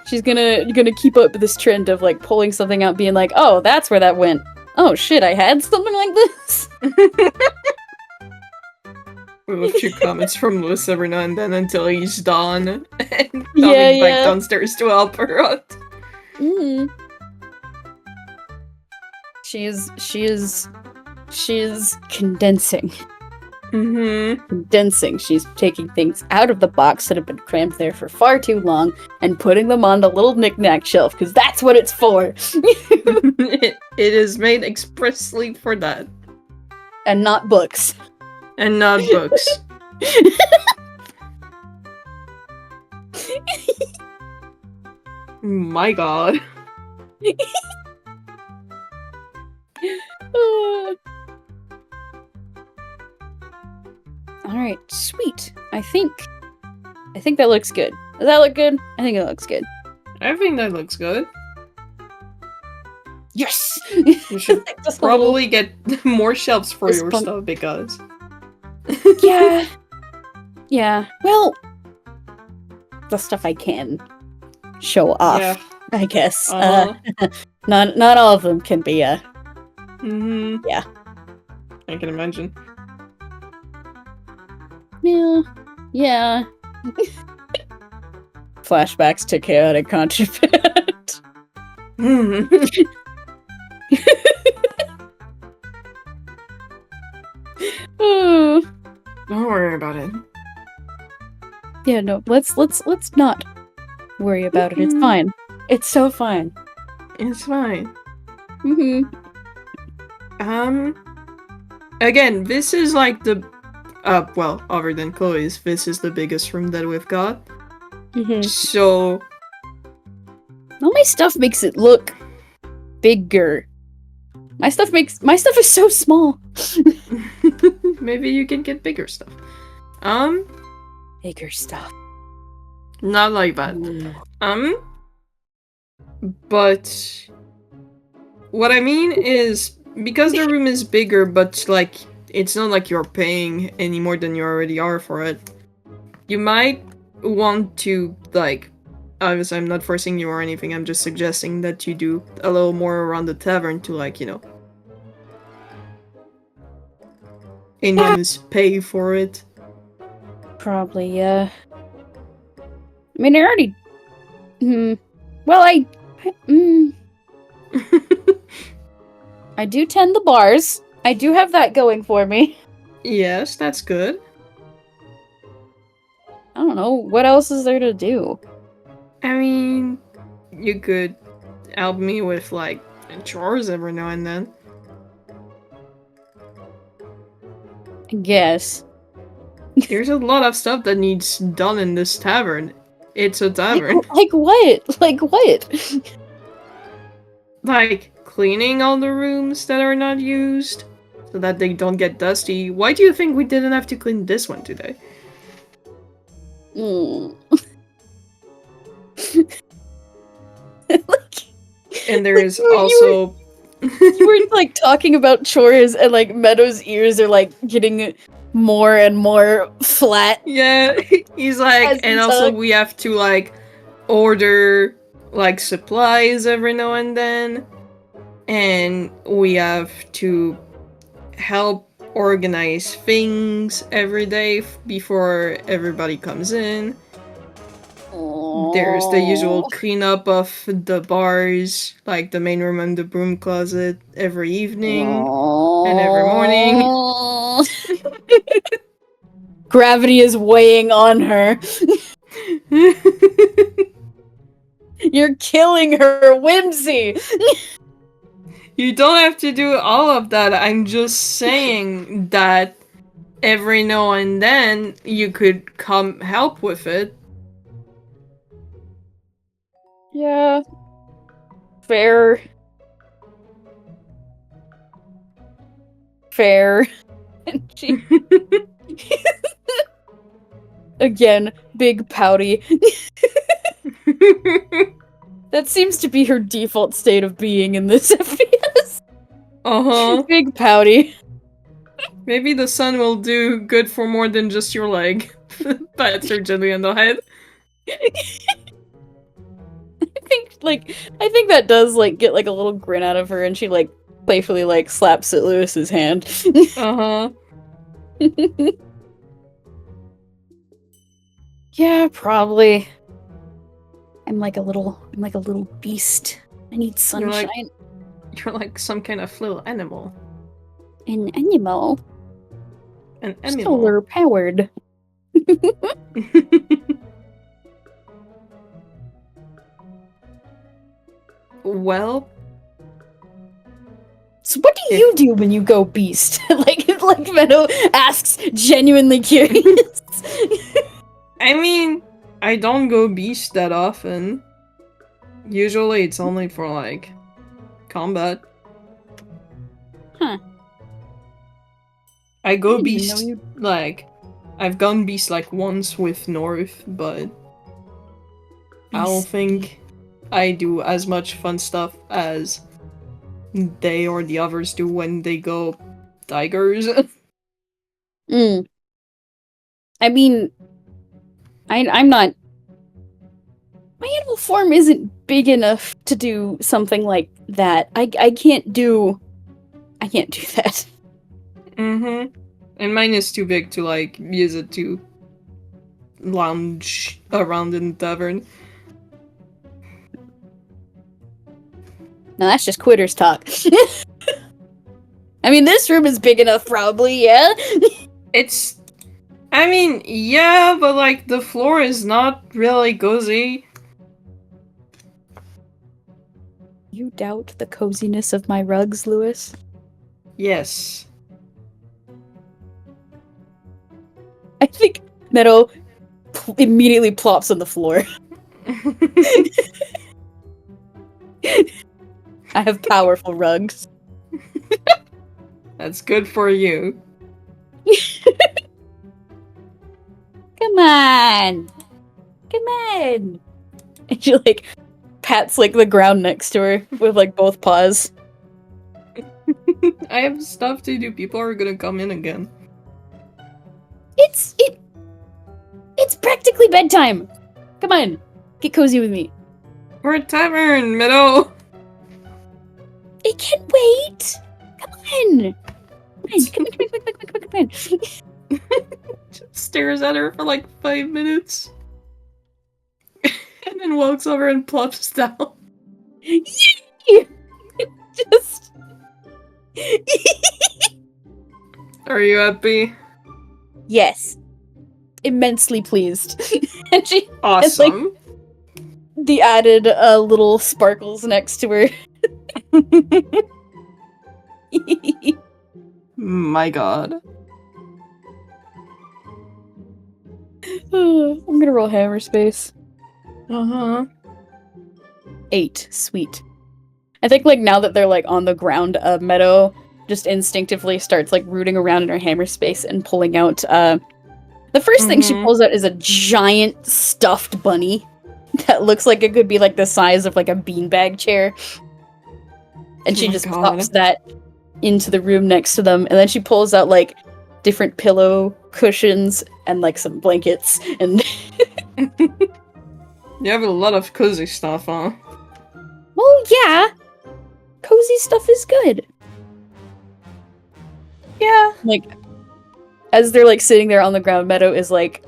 She's gonna keep up this trend of like pulling something out, being like, "Oh, that's where that went. Oh shit, I had something like this." We have a few comments from Louis every now and then until he's done and coming back downstairs to help her out. She is condensing. Condensing. She's taking things out of the box that have been crammed there for far too long and putting them on the little knick-knack shelf, because that's what it's for. It is made expressly for that. And not books. And not books. My god. Alright, sweet. I think that looks good. Does that look good? I think it looks good. I think that looks good. Yes! You should probably get more shelves for your stuff, because... Yeah. Yeah. Well, the stuff I can show off, I guess. Not all of them can be, Yeah. I can imagine. Yeah. Flashbacks to chaotic contraband. Don't worry about it. Yeah, no, let's not worry about it. It's fine. It's so fine. It's fine. Again, this is like the well, other than Chloe's, this is the biggest room that we've got. Mm-hmm. So All my stuff makes it look bigger. My stuff is so small. maybe you can get bigger stuff. Bigger stuff. Not like that. Ooh. But what I mean is, because the room is bigger, but like it's not like you're paying any more than you already are for it, you might want to, like, obviously I'm not forcing you or anything, I'm just suggesting that you do a little more around the tavern to, like, you know, Indians pay for it. Probably, yeah. I mean, I already. Well, I do tend the bars. I do have that going for me. Yes, that's good. I don't know. What else is there to do? I mean, you could help me with, like, chores every now and then. I guess. There's a lot of stuff that needs done in this tavern. It's a tavern. Like what? Like what? Like, cleaning all the rooms that are not used so that they don't get dusty. Why do you think we didn't have to clean this one today? And there's also... You were like talking about chores and like Meadow's ears are like getting more and more flat. Yeah, he's like, and also we have to like order like supplies every now and then, and we have to help organize things every day before everybody comes in. There's the usual cleanup of the bars, like the main room and the broom closet every evening and every morning. Gravity is weighing on her. You're killing her whimsy. You don't have to do all of that. I'm just saying that every now and then you could come help with it. Yeah. Fair. Fair. And she... Again, big pouty. That seems to be her default state of being in this FPS. Uh-huh. Big pouty. Maybe the sun will do good for more than just your leg. Pats her gently on the head. I think that does like get like a little grin out of her, and she like playfully like slaps at Lewis's hand. Uh-huh. Yeah, probably. I'm like a little beast. I need sunshine. You're like some kind of little animal. An animal. An animal. Solar powered. Well, so what do you do when you go beast? like Meadow asks, genuinely curious. I mean, I don't go beast that often. Usually it's only for, like, combat. Huh. I go beast, like, I've gone beast, like, once with North, but I don't think I do as much fun stuff as they or the others do when they go tigers. I mean, I'm not... My animal form isn't big enough to do something like that. I can't do that. Mm-hmm. And mine is too big to, like, use it to lounge around in the tavern. Now that's just quitters talk. I mean, this room is big enough, probably, yeah? I mean, yeah, but, like, the floor is not really cozy. You doubt the coziness of my rugs, Lewis? Yes. I think Meadow immediately plops on the floor. I have powerful rugs. That's good for you. Come on! Come on! And she, like, pats, like, the ground next to her with, like, both paws. I have stuff to do. People are gonna come in again. It's practically bedtime! Come on! Get cozy with me. We're at tavern, Meadow! It can wait! Come on! Come on. Just stares at her for like 5 minutes. And then walks over and plops down. Just... Are you happy? Yes. Immensely pleased. And she Awesome. has, like, the added little sparkles next to her. My god. I'm gonna roll hammer space. Uh-huh. 8. Sweet. I think, like, now that they're, like, on the ground, Meadow just instinctively starts, like, rooting around in her hammer space and pulling out, the first thing she pulls out is a giant stuffed bunny that looks like it could be, like, the size of, like, a beanbag chair. And she just pops that into the room next to them, and then she pulls out, like, different pillow cushions and, like, some blankets, and... You have a lot of cozy stuff, huh? Well, yeah! Cozy stuff is good. Yeah. Like, as they're, like, sitting there on the ground, Meadow is, like,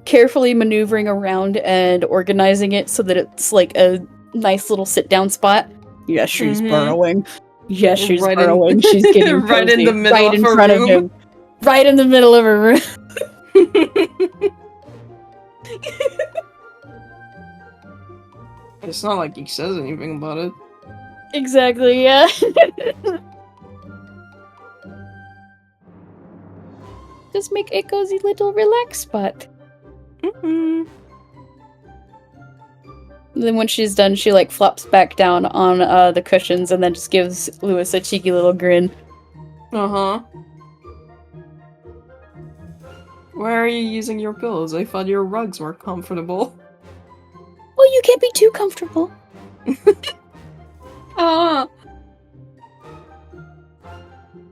carefully maneuvering around and organizing it so that it's, like, a nice little sit-down spot. Yes, she's burrowing. Yes, she's burrowing. She's getting right in the middle right of in her front room. of him. Right in the middle of her room. It's not like he says anything about it. Exactly, yeah. Just make a cozy little relax spot. And then when she's done, she, like, flops back down on the cushions and then just gives Luis a cheeky little grin. Uh-huh. Why are you using your pillows? I thought your rugs were comfortable. Well, you can't be too comfortable. Ah.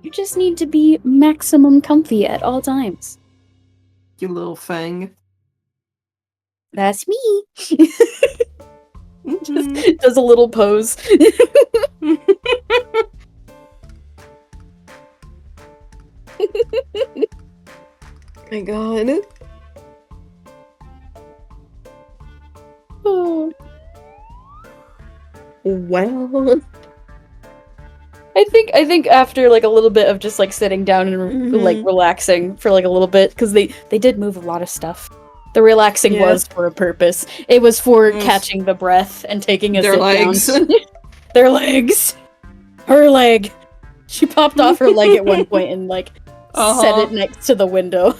You just need to be maximum comfy at all times. You little fang. That's me. Just does a little pose. My god. Oh. Well. I think after, like, a little bit of just, like, sitting down and like relaxing for, like, a little bit, because they did move a lot of stuff. The relaxing was for a purpose. It was for catching the breath and taking a sit legs. down. Their legs. Her leg. She popped off her leg at one point and, like, set it next to the window.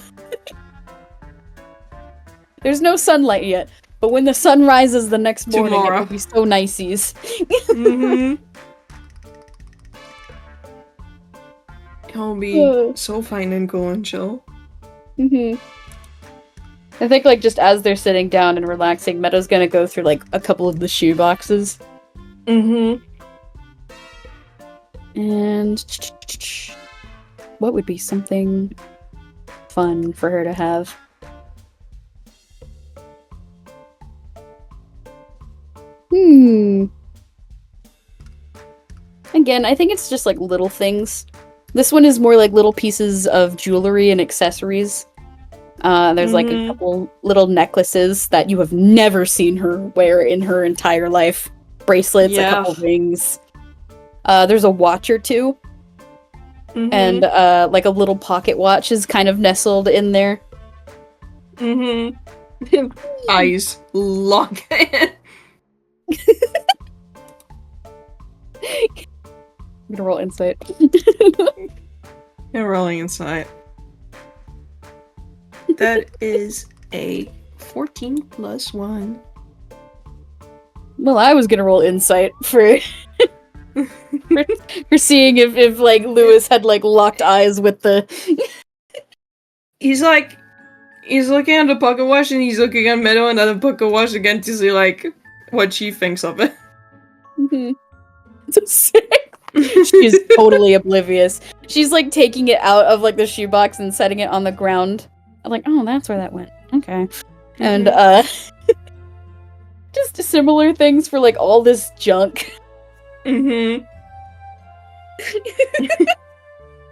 There's no sunlight yet, but when the sun rises the next morning, it will be so niceies. It'll be so fine and cool and chill. I think, like, just as they're sitting down and relaxing, Meadow's gonna go through, like, a couple of the shoe boxes. And... what would be something fun for her to have? Again, I think it's just, like, little things. This one is more like little pieces of jewelry and accessories. There's, like, a couple little necklaces that you have never seen her wear in her entire life. Bracelets, a couple rings. There's a watch or two. And, like, a little pocket watch is kind of nestled in there. Eyes lock in. I'm gonna roll insight. And rolling insight. That is a 14 plus 1. Well, I was gonna roll insight for for seeing if like Louis had like locked eyes with the. He's looking at the pocket watch and he's looking at Meadow and at the pocket watch again to see like what she thinks of it. Mm-hmm. So sick. She's totally oblivious. She's like taking it out of like the shoebox and setting it on the ground. I'm like, oh, that's where that went. Okay. And just similar things for like all this junk. Mm-hmm.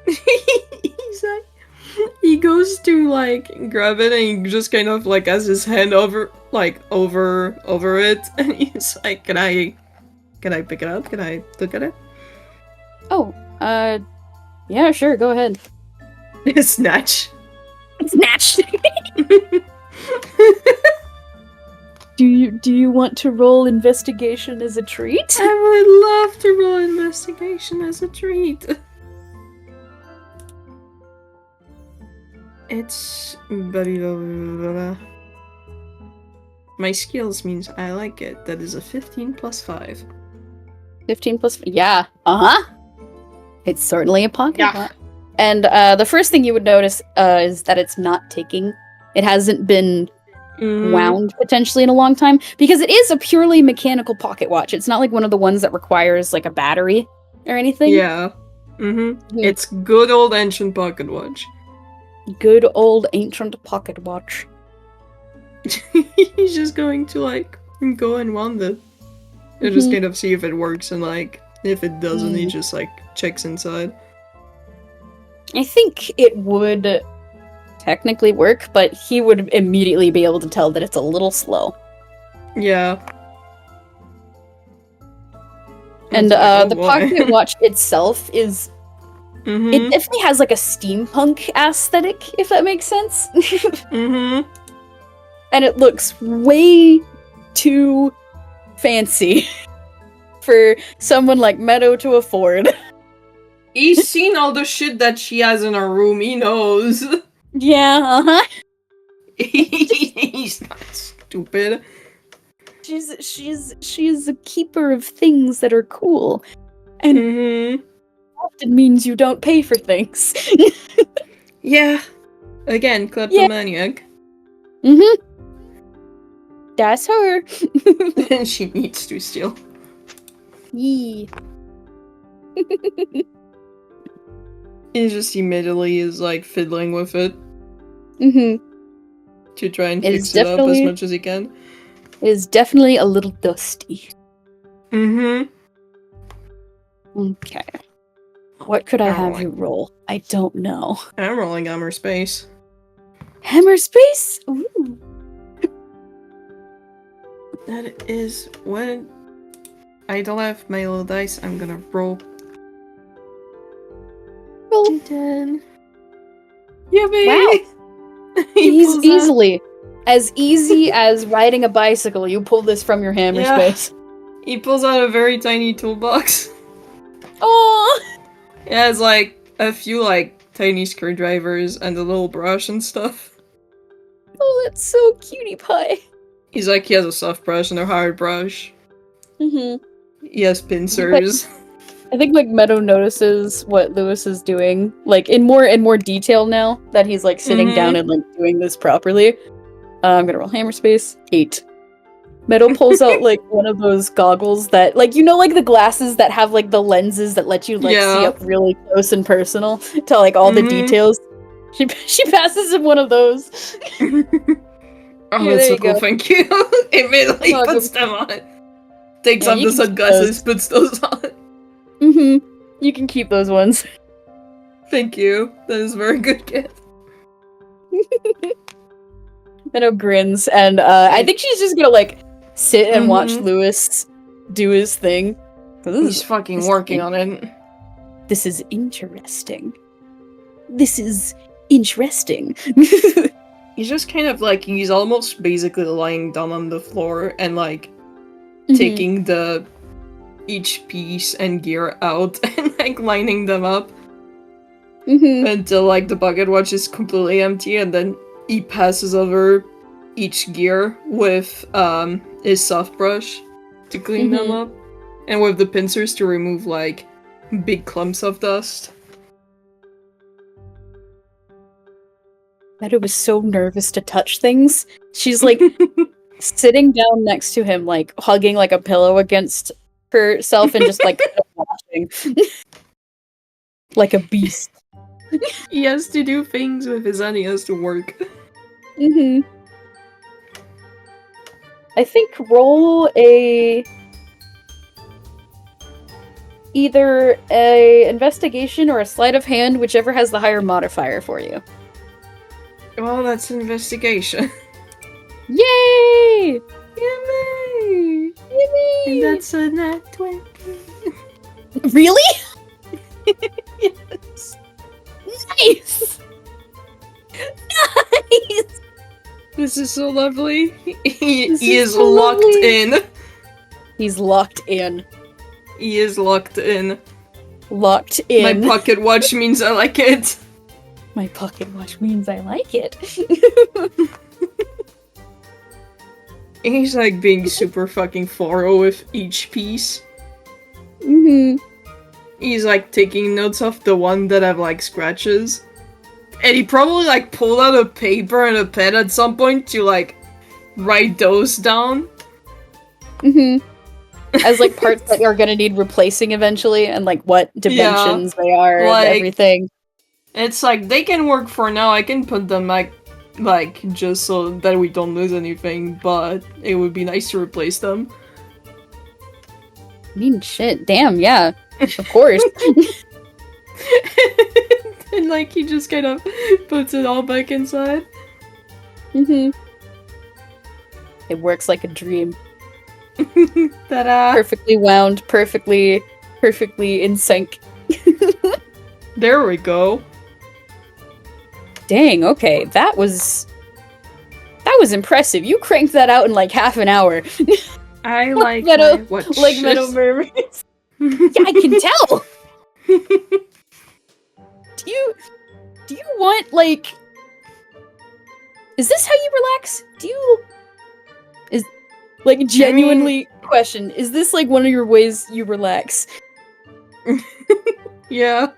He's like, he goes to like grab it and he just kind of like has his hand over it and he's like, Can I pick it up? Can I look at it? Oh, yeah, sure, go ahead. Snatch. Snatch. Do you want to roll investigation as a treat? I would love to roll investigation as a treat. It's my skills means I like it. That is a 15 plus 5. 15 plus... Yeah, It's certainly a pocket watch. And the first thing you would notice is that it's not ticking. It hasn't been wound potentially in a long time, because it is a purely mechanical pocket watch. It's not like one of the ones that requires like a battery or anything. Yeah. It's good old ancient pocket watch. Good old ancient pocket watch. He's just going to like go and wound it and just kind of see if it works, and like if it doesn't, he just like checks inside. I think it would technically work, but he would immediately be able to tell that it's a little slow. Yeah. And the pocket watch itself is... It definitely has like a steampunk aesthetic, if that makes sense. And it looks way too fancy for someone like Meadow to afford. He's seen all the shit that she has in her room, he knows. Yeah, He's not stupid. She's a keeper of things that are cool. And often means you don't pay for things. Yeah. Again, kleptomaniac. That's her. And she needs to steal. Yee. He just immediately is like fiddling with it. To try and fix it up as much as he can. It is definitely a little dusty. Okay. What could I have you roll? I don't know. I'm rolling Hammer Space. Hammer Space? Ooh. That is when I don't have my little dice. I'm gonna roll. Roll 10. Yippee! Wow. Easily. As easy as riding a bicycle, you pull this from your hammer space. He pulls out a very tiny toolbox. Oh. It has like a few like tiny screwdrivers and a little brush and stuff. Oh, that's so cutie pie. He has a soft brush and a hard brush. He has pincers. I think like Meadow notices what Louis is doing, like in more detail now that he's like sitting down and like doing this properly. I'm gonna roll hammer space 8. Meadow pulls out like one of those goggles that, like, you know, like the glasses that have like the lenses that let you like see up really close and personal to like all the details. She passes him one of those. Oh, that's so cool, thank you. Immediately puts them on. Takes off the sunglasses, puts those on. You can keep those ones. Thank you. That is a very good gift. Meadow grins, and I think she's just gonna like sit and watch Louis do his thing. He's fucking working on it. This is interesting. This is interesting. He's just kind of like, he's almost basically lying down on the floor and like taking each piece and gear out and like lining them up until like the bucket watch is completely empty, and then he passes over each gear with his soft brush to clean them up, and with the pincers to remove like big clumps of dust. Meadow was so nervous to touch things. She's like sitting down next to him, like hugging like a pillow against herself and just like watching. Like a beast. He has to do things with his hand, he has to work. I think roll either a investigation or a sleight of hand, whichever has the higher modifier for you. Well, that's investigation. Yay! Yippee! Yippee! And that's a nat 20. Really? Yes. Nice! Nice! This is so lovely. He This is so locked lovely. in. He's locked in. He is locked in. Locked in. My pocket watch means I like it. My pocket watch means I like it. He's like being super fucking thorough with each piece. He's like taking notes of the one that have like scratches. And he probably like pulled out a paper and a pen at some point to like write those down. As like parts that are gonna need replacing eventually, and like what dimensions they are, like, and everything. It's like they can work for now. I can put them like just so that we don't lose anything, but it would be nice to replace them. I mean, shit, damn, yeah, of course. And like he just kind of puts it all back inside. It works like a dream. Ta-da! Perfectly wound, perfectly in sync. There we go. Dang, okay, that was impressive. You cranked that out in like half an hour. I like Meadow, my watches. like Meadow Mermaids. Yeah, I can tell. Do you want like? Is this how you relax? Like genuinely question? Is this like one of your ways you relax? Yeah.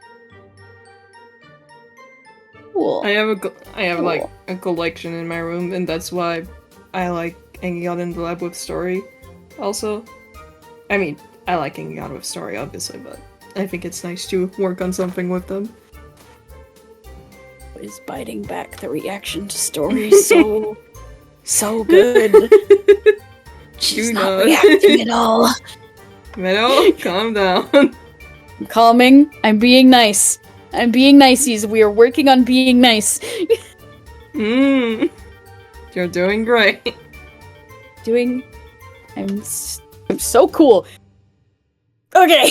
Cool. I have Cool. like a collection in my room, and that's why I like hanging out in the lab with Story. Also, I mean, I like hanging out with Story, obviously, but I think it's nice to work on something with them. Is biting back the reaction to stories so good. She's not reacting at all. Meadow, calm down. I'm calming. I'm being nice. I'm being niceies. We are working on being nice. You're doing great. I'm so cool. Okay.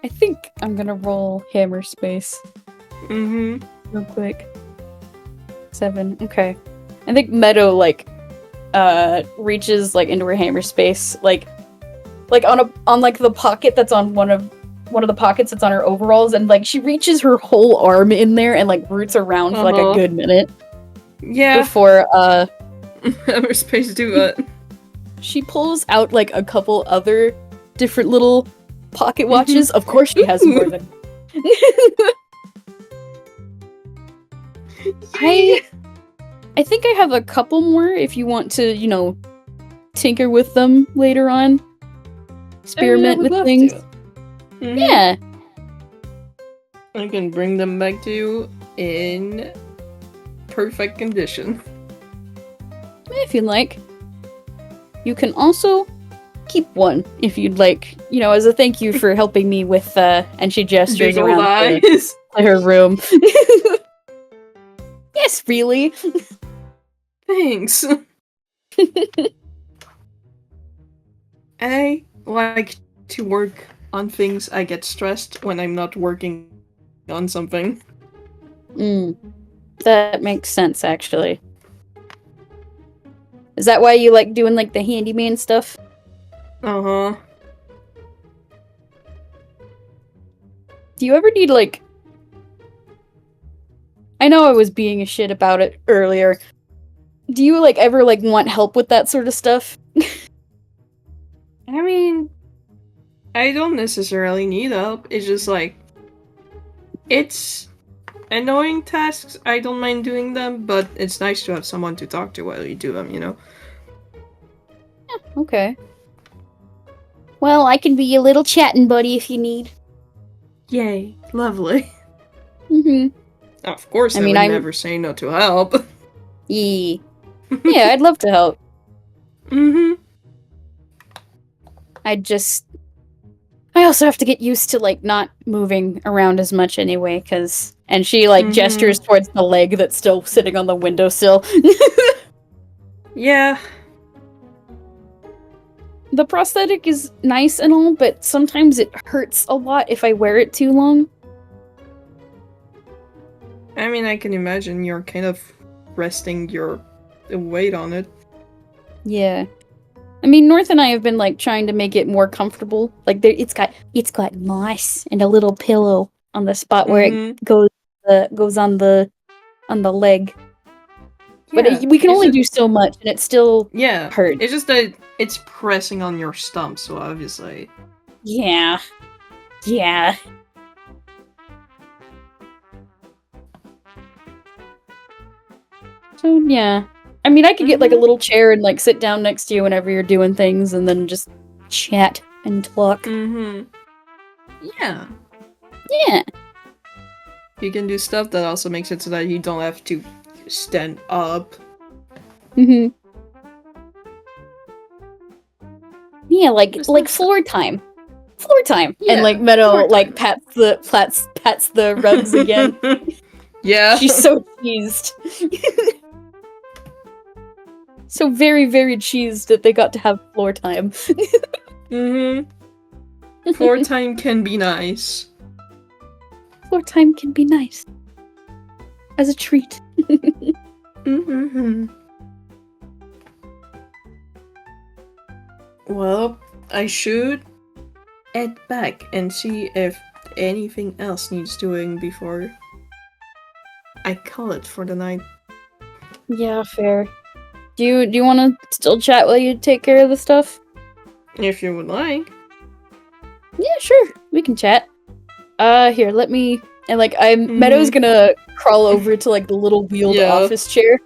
I think I'm gonna roll hammer space. Real quick. 7. Okay. I think Meadow reaches like into her hammer space, like on like the pocket that's on one of the pockets that's on her overalls, and like she reaches her whole arm in there and like roots around for like a good minute. Yeah. Before hammer space do it. She pulls out like a couple other different little pocket watches. Of course she has more than I think I have a couple more if you want to, tinker with them later on. Experiment with things. Yeah. I can bring them back to you in perfect condition. If you'd like. You can also keep one if you'd like, as a thank you for helping me with, and she gestures Big old around eyes. to her room. Yes, really. Thanks. I like to work on things. I get stressed when I'm not working on something. That makes sense, actually. Is that why you like doing like the handyman stuff? Uh-huh. Do you ever need, like... I know I was being a shit about it earlier. Do you, like, ever, like, want help with that sort of stuff? I mean, I don't necessarily need help. It's just like, it's annoying tasks. I don't mind doing them, but it's nice to have someone to talk to while you do them, you know? Yeah, okay. Well, I can be your little chatting buddy if you need. Yay. Lovely. Mm-hmm. Of course, I would never say no to help. Yeah. Yeah, I'd love to help. Mm-hmm. I also have to get used to, like, not moving around as much anyway, cause... And she, like, gestures towards the leg that's still sitting on the windowsill. Yeah. The prosthetic is nice and all, but sometimes it hurts a lot if I wear it too long. I mean, I can imagine you're kind of resting your weight on it. Yeah. I mean, North and I have been, like, trying to make it more comfortable. Like, it's got moss and a little pillow on the spot where it goes on the leg. Yeah, but we can only do so much, and it still hurts. It's just that it's pressing on your stump, so obviously. Yeah. Yeah. So, yeah. I mean, I could get, like, a little chair and, like, sit down next to you whenever you're doing things, and then just chat and talk. Yeah. Yeah. You can do stuff that also makes it so that you don't have to stand up. Yeah, like floor time. Floor time. Yeah, and, like, Meadow, like, pats the rugs again. Yeah. She's so cheesed. So very, very cheesed that they got to have floor time. Floor time can be nice. Floor time can be nice. As a treat. Well, I should head back and see if anything else needs doing before I call it for the night. Yeah, fair. Do you want to still chat while you take care of the stuff? If you would like. Yeah, sure. We can chat. Here, let me... And, like, Meadow's gonna crawl over to, like, the little wheeled office chair.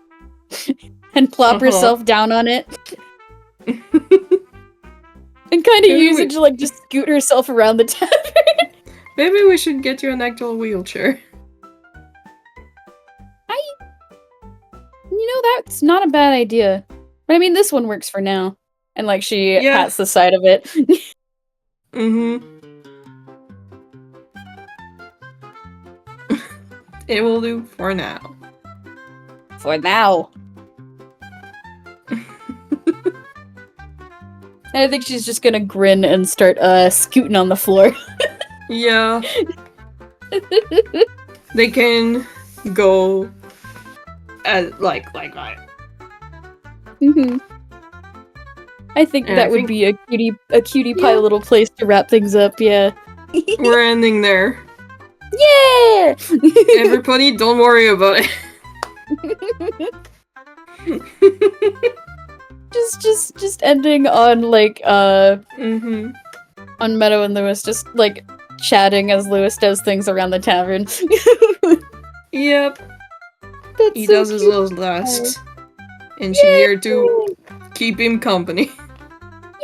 And plop herself down on it. And kind of use it to, like, just scoot herself around the tavern. Maybe we should get you an actual wheelchair. You know, that's not a bad idea. But I mean, this one works for now. And, like, she pats the side of it. It will do for now. For now. And I think she's just gonna grin and start, scooting on the floor. Yeah. They can go at, like that. I think that would be a cutie pie little place to wrap things up, yeah. We're ending there. Yeah! Everybody, don't worry about it. just ending on, like, on Meadow and Lewis, just, like, chatting as Lewis does things around the tavern. Yep. He so does his little tasks. And she's here to keep him company.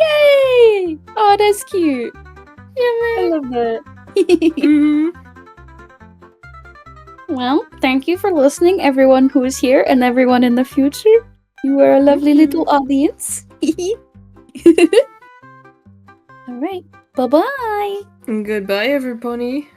Yay! Oh, that's cute. Yeah, man. I love that. Well, thank you for listening, everyone who is here and everyone in the future. You were a lovely little audience. Alright, bye-bye! Goodbye, everybody.